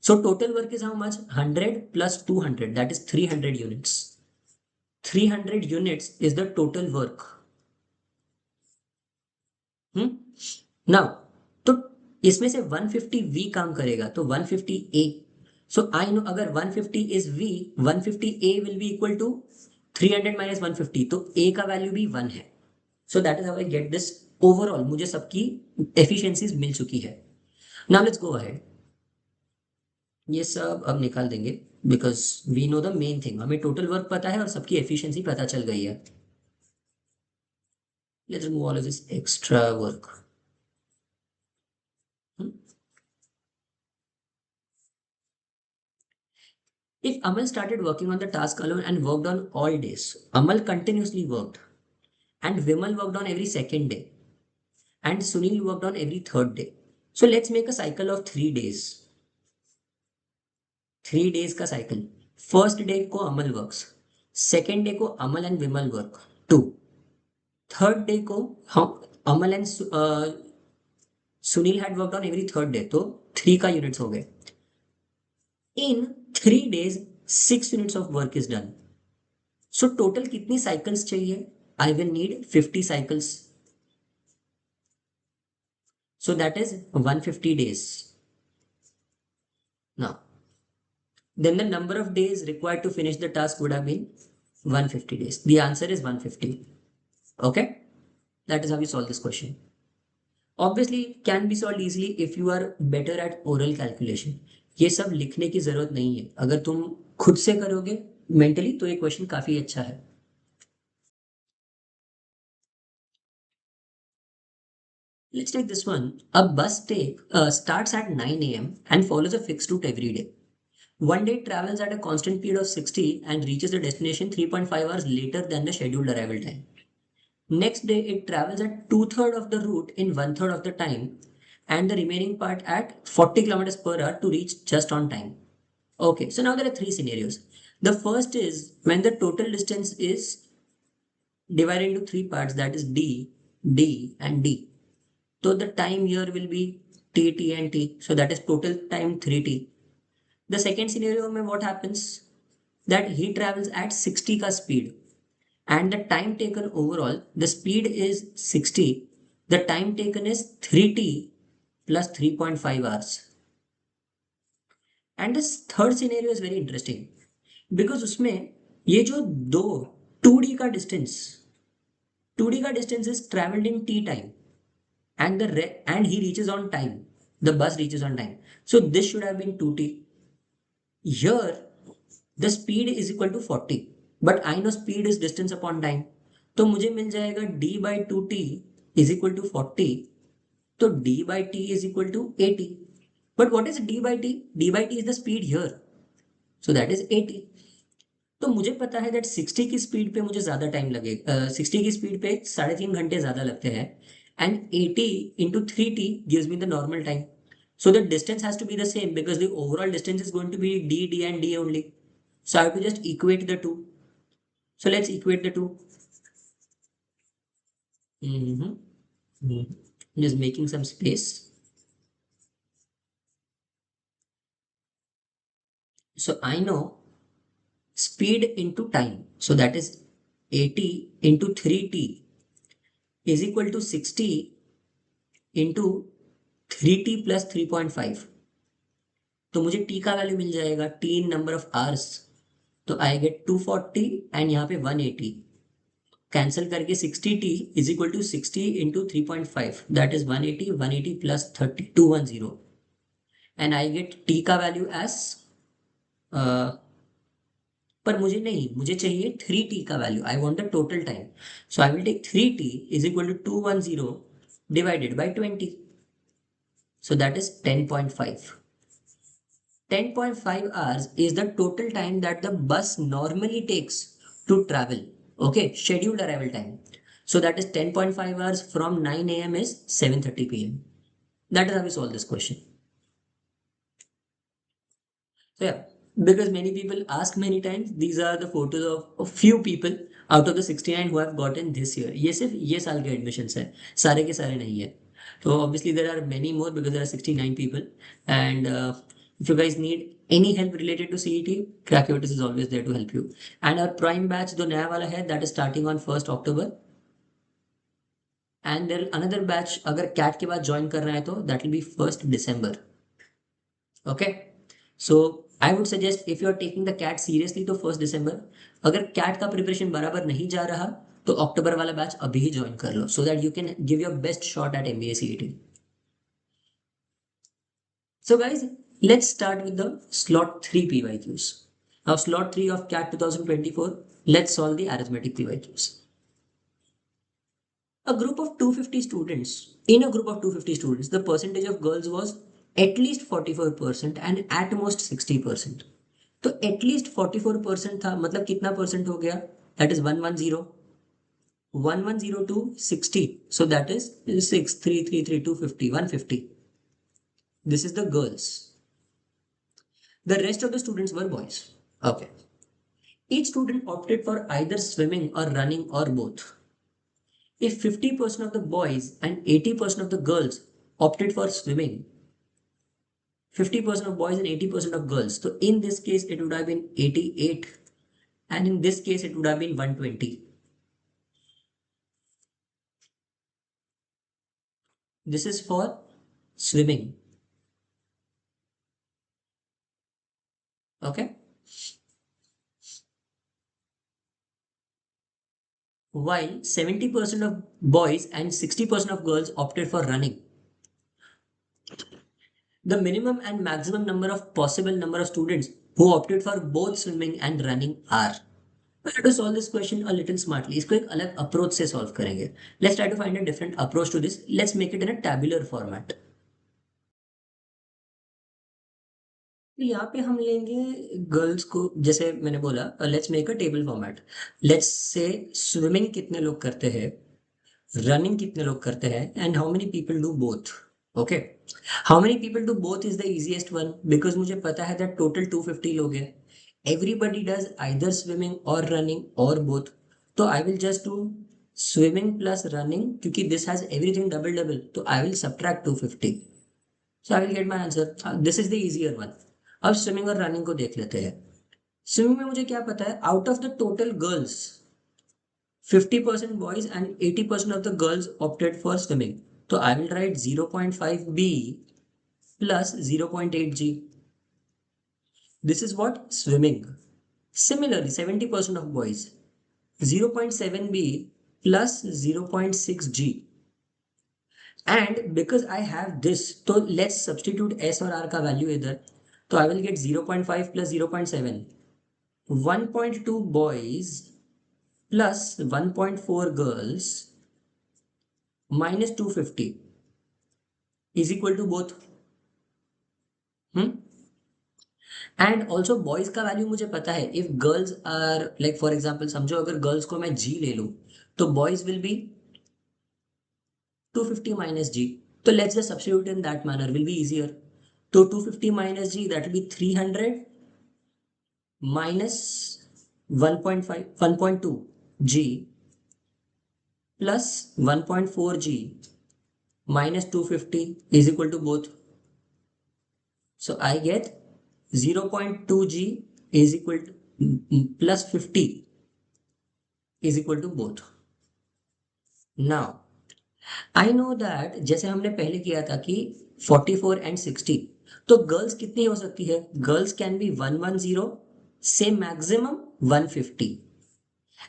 So total work is how much? 100 plus 200, that is 300 units. 300 units is the total work. Now, तो इसमें से 150V काम करेगा, तो 150A. So I know अगर 150 is V, 150A will be equal to 300 minus 150, तो A का value भी 1 है. So that is how I get this. Overall मुझे सबकी एफिशिएंसीज मिल चुकी है. Now let's go ahead. ये सब अब निकाल देंगे because we know the main thing. हमें टोटल वर्क पता है और सबकी एफिशिएंसी पता चल गई है. Let's remove all of this extra work. If Amal started working on the task alone and worked on all days, Amal continuously worked and Vimal worked on every second day and Sunil worked on every third day. So let's make a cycle of 3 days. 3 days का cycle. First day को अमल works. Second day को अमल and Vimal work. 2. Third day को हम अमल and Sunil had worked on every third day. तो 3 का units हो गए. In 3 days 6 units of work is done. So total कितनी cycles चाहिए? I will need 50 cycles. So that is 150 days. Now, then the number of days required to finish the task would have been 150 days. The answer is 150. Okay? That is how we solve this question. Obviously, it can be solved easily if you are better at oral calculation. ये सब लिखने की जरूरत नहीं है. अगर तुम खुद से करोगे मेंटली तो ये क्वेश्चन काफी अच्छा है. Let's take this one. A bus starts at 9 a.m. and follows a fixed route every day. One day it travels at a constant speed of 60 and reaches the destination 3.5 hours later than the scheduled arrival time. Next day it travels at two-thirds of the route in one-third of the time and the remaining part at 40 kilometers per hour to reach just on time. Okay, so now there are three scenarios. The first is when the total distance is divided into three parts, that is D, D and D. So the time here will be T, T and T. So that is total time 3T. The second scenario mein what happens? That he travels at 60 ka speed and the time taken overall, the speed is 60. The time taken is 3T plus 3.5 hours. And this third scenario is very interesting because उसमें ये जो दो 2D का distance, 2D का distance is traveled in T time and he reaches on time. The bus reaches on time. So this should have been 2T. Here the speed is equal to 40, but I know speed is distance upon time. तो मुझे मिल जाएगा d by 2t is equal to 40. तो d by t is equal to 80. But what is d by t? D by t is the speed here. So that is 80. तो मुझे पता है that 60 की speed पे मुझे ज्यादा टाइम लगेगा. 60 की स्पीड पे 3.5 घंटे ज्यादा लगते हैं. And 80 into 3t gives me the normal time. So the distance has to be the same because the overall distance is going to be d, d and d only. So I have to just equate the two. So let's equate the two. Just making some space. So I know speed into time. So that is 80 into 3t is equal to 60 into 3t plus 3.5. तो मुझे t का value मिल जाएगा t in number of hours. तो I get 240 and यहाँ पे 180. Cancel करके 60t is equal to 60 into 3.5 that is 180. 180 plus 30 210 and I get t का value as पर मुझे नहीं, मुझे चाहिए 3t का value. I want the total time. So I will take 3t is equal to 210 divided by 20. So that is 10.5. 10.5 hours is the total time that the bus normally takes to travel. Okay, scheduled arrival time. So that is 10.5 hours from 9 a.m. is 7:30 p.m. That is how we solve this question. So yeah, because many people ask many times, these are the photos of a few people out of the 69 who have gotten this year. ये सिर्फ ये साल के admissions है, सारे के सारे नहीं है. So obviously there are many more because there are 69 people. And if you guys need any help related to CET, Crackyotis is always there to help you. And our prime batch जो नया वाला है, that is starting on 1st October. And there another batch अगर CAT के बाद join कर रहा है तो that will be 1st December. Okay, so I would suggest if you are taking the CAT seriously तो 1st December. अगर CAT का प्रिपरेशन बराबर नहीं जा रहा तो अक्टूबर वाला बैच अभी ही ज्वाइन कर लो, so that you can give your best shot at MBA CET. So guys, let's start with the slot 3 PYQs. Now slot 3 of CAT 2024, let's solve the arithmetic PYQs. A group of 250 students, in a group of 250 students, the percentage of girls was at least 44% and at most 60%. तो at least 44% था, मतलब कितना percent हो गया? That is 110. 110 to 60. So that is 6, 3, 3, 3, 250, 150. This is the girls. The rest of the students were boys. Okay. Each student opted for either swimming or running or both. If 50% of the boys and 80% of the girls opted for swimming, 50% of boys and 80% of girls. So in this case, it would have been 88. And in this case, it would have been 120. This is for swimming. Okay. While 70% of boys and 60% of girls opted for running. The minimum and maximum number of possible number of students who opted for both swimming and running are. We have to solve this question a little smartly. इसको एक अलग approach से solve करेंगे. Let's try to find a different approach to this. Let's make it in a tabular format. तो यहाँ पे हम लेंगे गर्ल्स को, जैसे मैंने बोला let's make a table format. Let's say swimming कितने लोग करते हैं, रनिंग कितने लोग करते हैं, and how many people do both. Okay, how many people do both is the easiest one because मुझे पता है दैट टोटल 250 लोग हैं. एवरीबडी डज आइदर स्विमिंग और रनिंग और बोथ. तो I will just do swimming plus running क्योंकि this has everything double double, तो I will subtract 250. So I will get my answer. This is the easier one. अब swimming और running को देख लेते हैं. स्विमिंग में मुझे क्या पता है, out of the total girls 50% boys and 80% of the girls opted for swimming. So I will write 0.5b plus 0.8g. This is what swimming. Similarly, 70% of boys 0.7b plus 0.6g. And because I have this, so let's substitute s or r का value इधर. So I will get 0.5 plus 0.7. 1.2 boys plus 1.4 girls minus 250 is equal to both. And also boys का value मुझे पता है. If girls are like for example समझो अगर girls को मैं जी ले लूं तो boys will be 250 minus g. तो let's just substitute in that manner, will be easier. तो 250 minus g that will be 300 minus 1.5 1.2 g plus 1.4 g minus 250 is equal to both. So I get 0.2 g is equal to plus 50 is equal to both. Now I know that जैसे हमने पहले किया था कि 44 and 60, तो girls कितनी हो सकती है, गर्ल्स कैन बी 110 से मैक्सिमम 150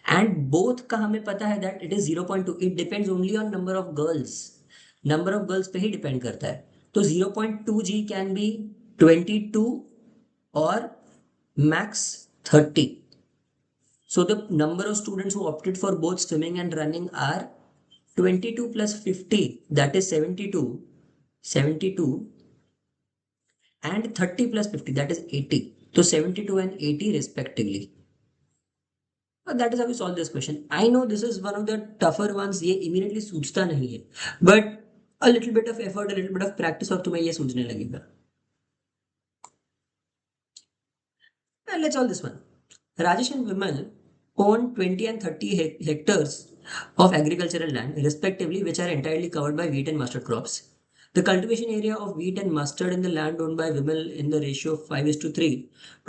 एंड बोथ का हमें पता है that it is 0.2. It depends only on number of girls, number of girls पे ही डिपेंड करता है. तो 0.2 जी can be 22 or max 30. So the number of students who opted for both swimming and running are 22 plus 50, that is 72 and 30 plus 50, that is 80. So 72 and 80 respectively. But that is how we solve this question. I know this is one of the tougher ones. ये immediately सूझता नहीं है, but a little bit of effort, a little bit of practice और तुम्हें ये सूझने लगेगा. And let's solve this one. Rajesh and Vimal own 20 and 30 hectares of agricultural land, respectively, which are entirely covered by wheat and mustard crops. The cultivation area of wheat and mustard in the land owned by Vimal in the ratio of 5:3.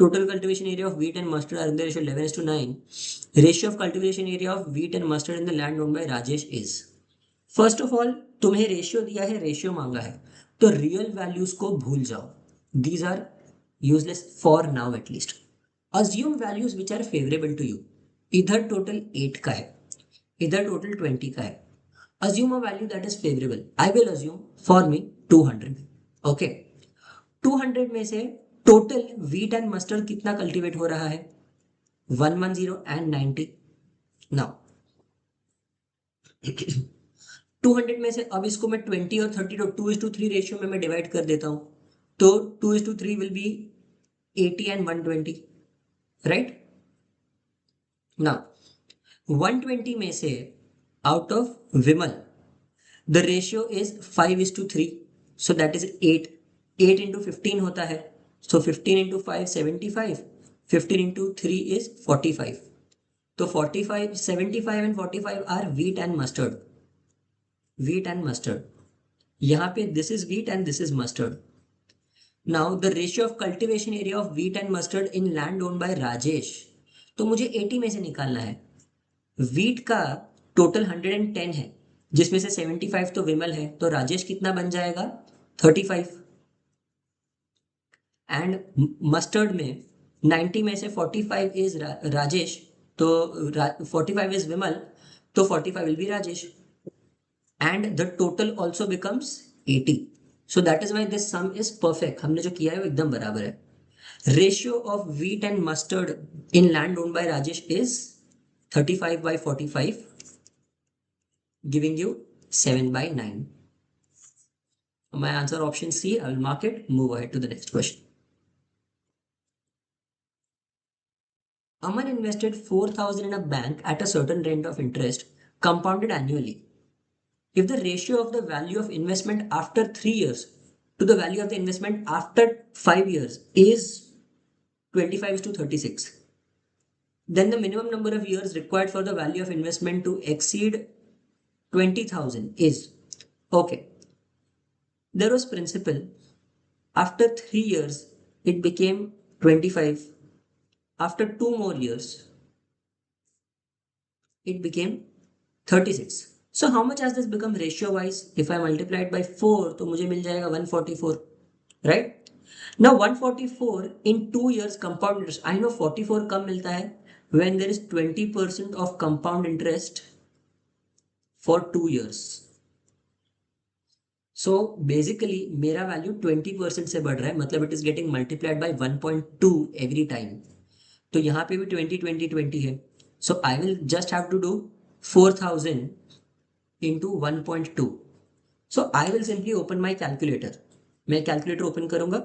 Total cultivation area of wheat and mustard are in the ratio 11:9. Ratio of cultivation area of wheat and mustard in the land owned by Rajesh is. First of all, तुम्हें ratio दिया है, ratio मांगा है, तो real values को भूल जाओ. These are useless for now at least. Assume values which are favorable to you. इधर टोटल 8 का है, इधर टोटल 20 का है. Assume a value that is favorable. I will assume for me 200. Okay. 200 में से टोटल wheat and mustard कितना cultivate हो रहा है, 110 and 90. Now 200 में से अब इसको मैं 20 और 30 तो 2:3 रेशियो में मैं डिवाइड कर देता हूं. तो 2:3 will be 80 and 120. Right. Now 120 में से out of Vimal the ratio is 5:3, so that is 8. 8 into 15 होता है, सो 15 इंटू 5 75, 15 इंटू 3 इज 45. तो 45, 75 and 45 are wheat and mustard. Wheat and mustard. यहाँ पे this is wheat and this is mustard. Now the ratio of cultivation area of wheat and mustard in land owned by Rajesh. तो मुझे 80 में से निकालना है. wheat का total 110 है, जिसमें से 75 तो विमल है, तो राजेश कितना बन जाएगा 35. एंड मस्टर्ड में 90 में से 45 इज राजेश, तो 45 इज विमल, तो 45 will be Rajesh. And the total also becomes 80. So that is why this some is perfect. हमने जो किया है वो एकदम बराबर है. Ratio of wheat and mustard in land owned by Rajesh is 35/45, giving you 7/9. My answer option C. I will mark it. Move ahead to the next question. Aman invested 4,000 in a bank at a certain rate of interest compounded annually. If the ratio of the value of investment after 3 years to the value of the investment after 5 years is 25:36, then the minimum number of years required for the value of investment to exceed 20,000 is. Okay, there was principal. After 3 years it became 25. After 2 more years it became 36. So how much has this become ratio wise? If I multiply it by 4 तो मुझे मिल जाएगा 144, right? Now 144 in 2 years compound interest. I know 44 कब मिलता है? When there is 20% of compound interest for 2 years. So basically मेरा value 20% से बढ़ रहा है, मतलब it is getting multiplied by 1.2 every time. तो यहाँ पे भी 20 20 20 है. So I will just have to do 4000 into 1.2. So I will simply open my calculator. मैं कैलकुलेटर ओपन करूंगा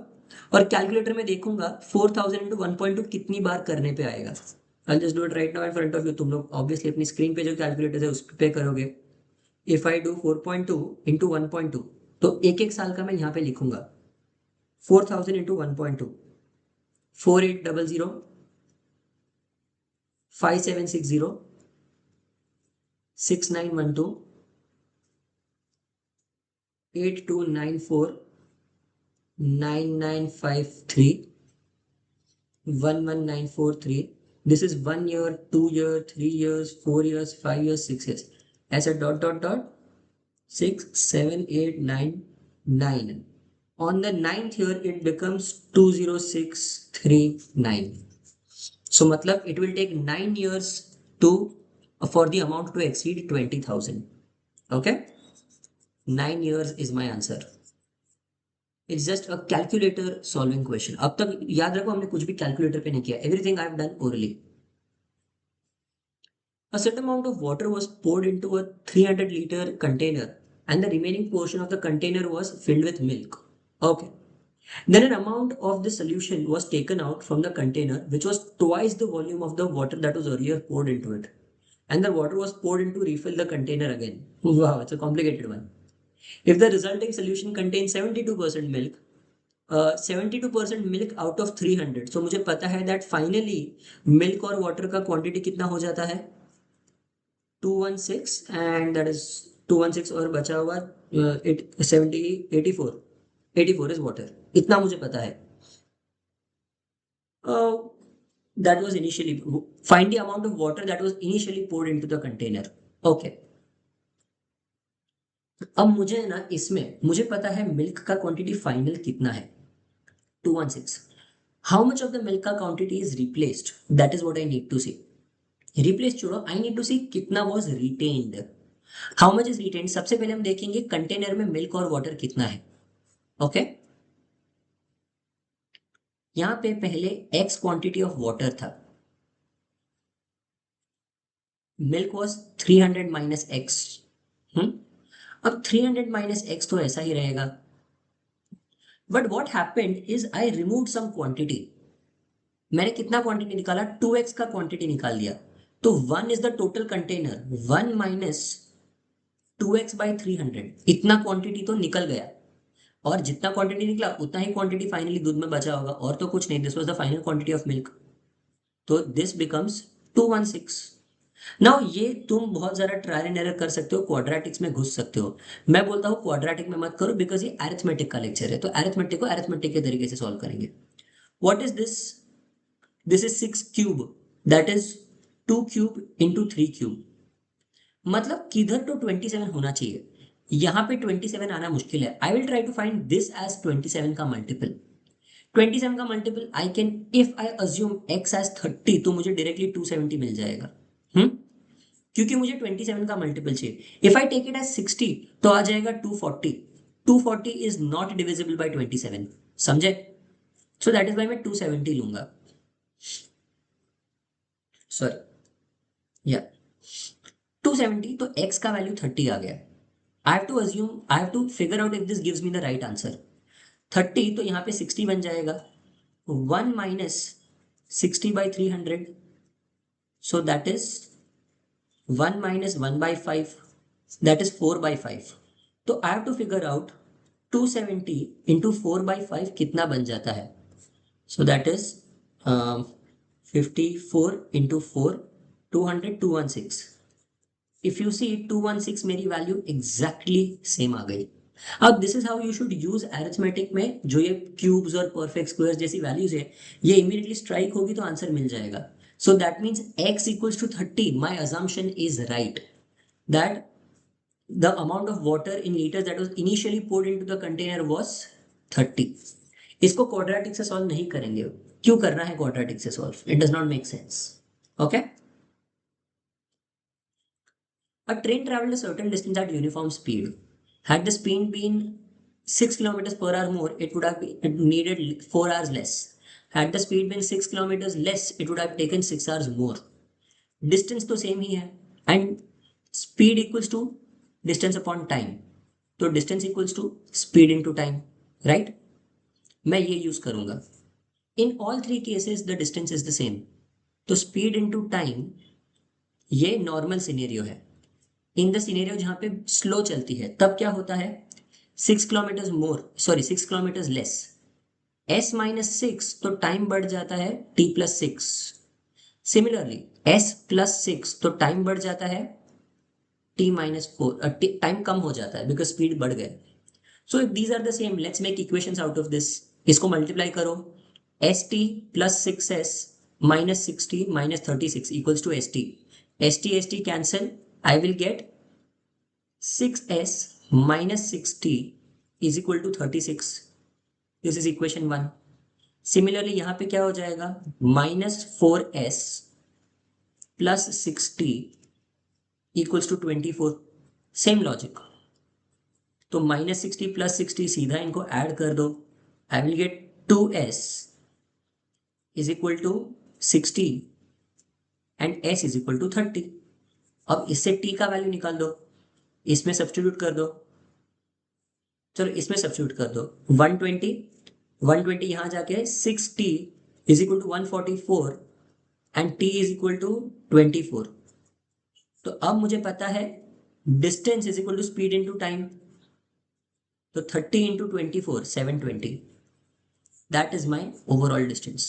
और कैलकुलेटर में देखूंगा 4000 इंटू 1.2 कितनी बार करने पे आएगा. I just do it right now in front of you. तुम लोग ऑब्वियसली अपनी स्क्रीन पे जो कैलकुलेटर है उस पे करोगे. इफ आई डू 4.2 इंटू 1.2, तो एक एक साल का मैं यहाँ पे लिखूंगा. 4000 into 1.2, 4800, 5760, 6912, 8294, 9953, 11943. This is 1 year, 2 year, 3 years, 4 years, 5 years, 6 years. ऐसा dot dot dot 6 7 8 9 9. On the 9th year it becomes 20639. So मतलब it will take 9 years to for the amount to exceed 20,000. Okay, 9 years is my answer. It's just a calculator solving question. अब तक याद रखो हमने कुछ भी calculator पे नहीं किया. Everything I have done orally. A certain amount of water was poured into a 300-liter container and the remaining portion of the container was filled with milk. Okay. Then an amount of the solution was taken out from the container which was twice the volume of the water that was earlier poured into it. And the water was poured in to refill the container again. Wow, it's a complicated one. If the resulting solution contains 72% milk, 72% milk out of 300, so मुझे पता है that finally milk और water का quantity कितना हो जाता है 216, and that is 216 और बचा हुआ 70 84 is water. इतना मुझे पता है. That was initially, find the amount of water that was initially poured into the container. Okay. अब मुझे ना इसमें मुझे पता है मिल्क का क्वांटिटी फाइनल कितना है 216. How much of the milk का quantity is replaced, that is what I need to see. Replace छोड़ो, आई नीड टू सी कितना was retained. How much is retained. सबसे पहले हम देखेंगे कंटेनर में मिल्क और वाटर कितना है. ओके, यहां पे पहले x क्वांटिटी ऑफ वाटर था. Milk was 300 minus x. अब 300 माइनस x तो ऐसा ही रहेगा. But what happened is I remove some quantity. मैंने कितना क्वांटिटी निकाला 2x का क्वांटिटी निकाल दिया. तो 1 is the total container. 1 minus 2x by 300, इतना क्वांटिटी तो निकल गया. और जितना क्वांटिटी निकला उतना ही क्वांटिटी फाइनली दूध में बचा होगा, और तो कुछ नहीं, this was the final quantity of milk. तो दिस बिकम्स 216। नाउ ये तुम बहुत ज़्यादा ट्रायल एंड एरर कर सकते हो, क्वाड्रेटिक्स में घुस सकते हो। मैं बोलता हूँ क्वाड्रेटिक में मत करो, बिकॉज ये अरिथमेटिक का लेक्चर है, तो अरिथमेटिक को अरिथमेटिक के तरीके से सॉल्व करेंगे। What is this? This is 6 cube, that is 2 cube into 3 cube. मतलब किधर तो 27 होना चाहिए, यहाँ पे 27 आना मुश्किल है। I will try to find this as 27 का मल्टीपल। 27 का multiple I can, if I assume x as 30, तो मुझे डायरेक्टली 270 मिल जाएगा। हम्म, क्योंकि मुझे 27 का मल्टीपल चाहिए। If I take it as 60 तो आ जाएगा 240। 240 इज नॉट डिविजिबल बाय 27, समझे? सो दैट इज वाई मैं 270 लूंगा, सॉरी, या 270। तो x का वैल्यू 30 आ गया। I have to assume, I have to figure out if this gives me the right answer. 30 तो यहाँ पे 60 बन जाएगा, 1 minus 60/300, so that is 1 minus 1/5, that is 4/5। तो I have to figure out 270 into 4/5 कितना बन जाता है। So that is 54 into 4, 200, 216। If you see 216 मेरी वैल्यू एग्जैक्टली सेम आ गई। अब this is how you should use arithmetic में, जो ये क्यूब्स और परफेक्ट स्क्वायर्स जैसी वैल्यूज है, ये इमीडिएटली स्ट्राइक होगी तो आंसर मिल जाएगा। So that means x equals to 30, my assumption is right, that the amount of water in liters that was initially poured into the container was 30। इसको quadratic से solve नहीं करेंगे, क्यों करना है क्वाड्रेटिक से solve, it does not make sense. Okay, a train traveled a certain distance at uniform speed. Had the speed been 6 kilometers per hour more, it would have it needed 4 hours less. Had the speed been 6 kilometers less, it would have taken 6 hours more. Distance तो same ही है, and speed equals to distance upon time, तो distance equals to speed into time, right? मैं ये use करूंगा। In all three cases the distance is the same, तो speed into time ये normal scenario है। इन द सिनेरियो जहां पे slow चलती है तब क्या होता है, 6 किलोमीटर मोर, सॉरी 6 किलोमीटर लेस, s-6 तो टाइम बढ़ जाता है t+6। सिमिलरली s+6 तो टाइम बढ़ जाता है t-4, टाइम कम हो जाता है बिकॉज स्पीड बढ़ गए। So if these are the same, let's make equations out of this. इसको मल्टीप्लाई करो, st+6s minus 60 minus 36 equals to st। st cancel, I will get 6s minus 60 is equal to 36। This is equation 1। Similarly यहां पे क्या हो जाएगा, -4s plus 60 equals to 24। Same logic, तो -60 plus 60 सीधा इनको ऐड कर दो, I will get 2s is equal to 60 and s is equal to 30। अब इससे t का वैल्यू निकाल दो, इसमें सब्स्टिट्यूट कर दो, चलो इसमें सब्स्टिट्यूट कर दो, 120, 120 यहाँ जाके 6t is equal to 144 and t is equal to 24। तो अब मुझे पता है distance is equal to speed into time, तो 30 into 24, 720, that is my overall distance.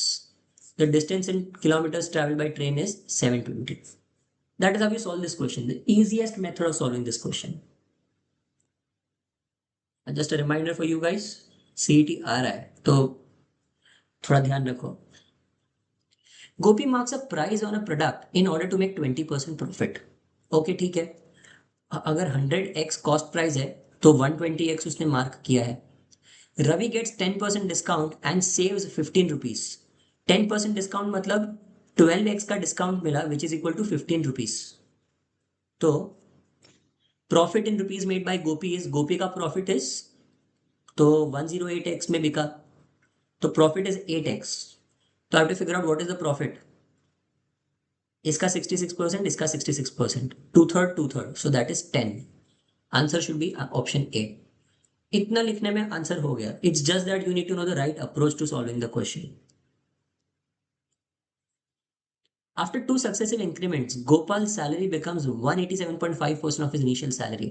The distance in kilometers traveled by train is 720। That is how you solve this question, the easiest method of solving this question। Just a reminder for you guys, CET आ रहा है तो थोड़ा ध्यान रखो। Gopi marks a price on a product in order to make 20% profit. Okay ठीक है, अगर 100x कॉस्ट प्राइस है तो 120x उसने मार्क किया है। Ravi gets 10% discount and saves 15 rupees. 10% discount मतलब 12x का डिस्काउंट मिला which is equal to 15 rupees. तो profit in rupees made by Gopi is, Gopi का प्रॉफिट इज, तो 108x में बिका, तो प्रॉफिट इज 8x। तो I have to figure out what is the profit. इसका 66%, इसका 66%, two third two third, so that is 10। Answer should be option A. इतना लिखने में आंसर हो गया, it's just that you need to know the right approach to solving the question. After two successive increments, Gopal's salary becomes 187.5% of his initial salary.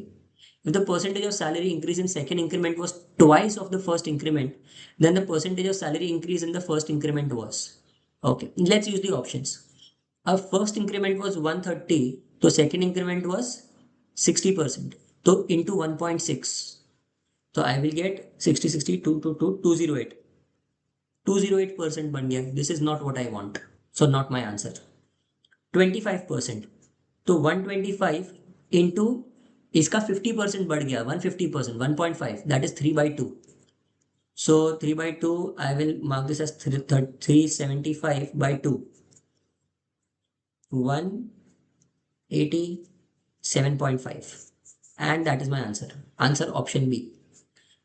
If the percentage of salary increase in second increment was twice of the first increment, then the percentage of salary increase in the first increment was. Okay, let's use the options. Our first increment was 130, so second increment was 60%. So into 1.6. So I will get 60, 60, 2, 2, 2, 208. 208% बन गया. This is not what I want. So not my answer. 25%. तो 125 into इसका 50% बढ़ गया. 150%, 1.5, that is 3/2. So 3/2, I will mark this as 375 by 2. 187.5. And that is my answer. Answer option B.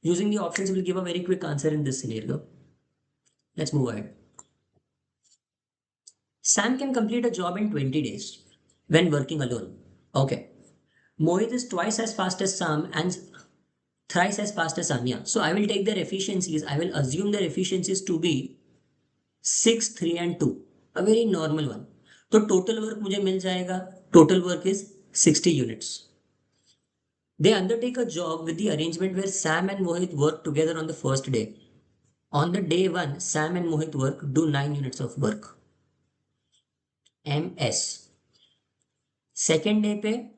Using the options will give a very quick answer in this scenario. Let's move ahead. Sam can complete a job in 20 days when working alone. Okay. Mohit is twice as fast as Sam and thrice as fast as Anya. So I will take their efficiencies. I will assume their efficiencies to be 6, 3 and 2. A very normal one. तो total work मुझे मिल जाएगा. Total work is 60 units. They undertake a job with the arrangement where Sam and Mohit work together on the first day. On the day 1, Sam and Mohit work, do 9 units of work. MS. Second day पे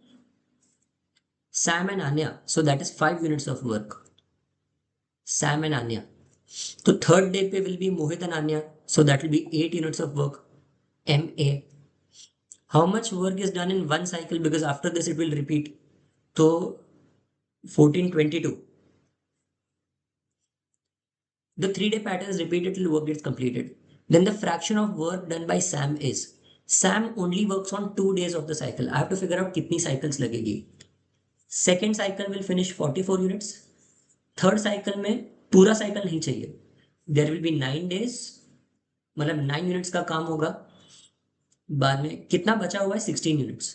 Sam and Anya, so that is 5 units of work. Sam and Anya. So third day पे will be Mohit and Anya, so that will be 8 units of work. MA. How much work is done in one cycle, because after this it will repeat. So 1422. The 3-day pattern is repeated till work gets completed. Then the fraction of work done by Sam is. Sam only works on 2 days of the cycle. I have to figure out कितनी cycles लगेगी. Second cycle will finish 44 units. Third cycle में पूरा cycle नहीं चाहिए. There will be 9 days. मतलब 9 units का काम होगा. बाद में कितना बचा हुआ है? 16 units.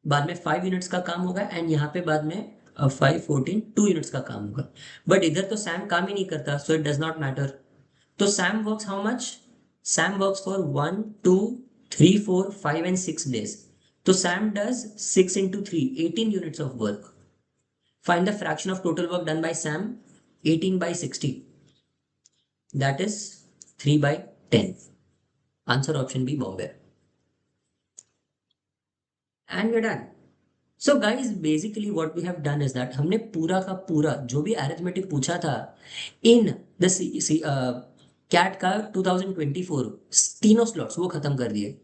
बाद में 5 units का काम होगा एंड यहाँ पे बाद में 5, 14, 2 units का काम होगा. बट इधर तो सैम काम ही नहीं करता, so it does not matter. तो Sam works how much? Sam works for 1, 2, 3, 4, 5 and 6 days. तो Sam does 6 into 3, 18 units of work. Find the fraction of total work done by Sam. 18 by 60. That is 3 by 10. Answer option B, Bombay. And we're done. So guys, basically what we have done is that हमने पूरा का पूरा जो भी arithmetic पूछा था in the CAT का 2024 तीनों slots वो खत्म कर दिए.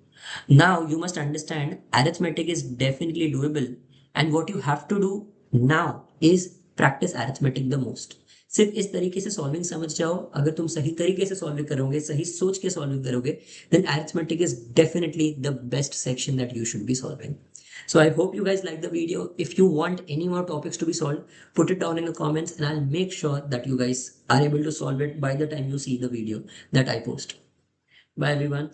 Now you must understand arithmetic is definitely doable, and what you have to do now is practice arithmetic the most. सिर्फ इस तरीके से सॉल्विंग समझ जाओ. अगर तुम सही तरीके से सॉल्व करोगे, सही सोच के सॉल्व करोगे, then arithmetic is definitely the best section that you should be solving. So I hope you guys like the video. If you want any more topics to be solved, put it down in the comments and I'll make sure that you guys are able to solve it by the time you see the video that I post. Bye everyone.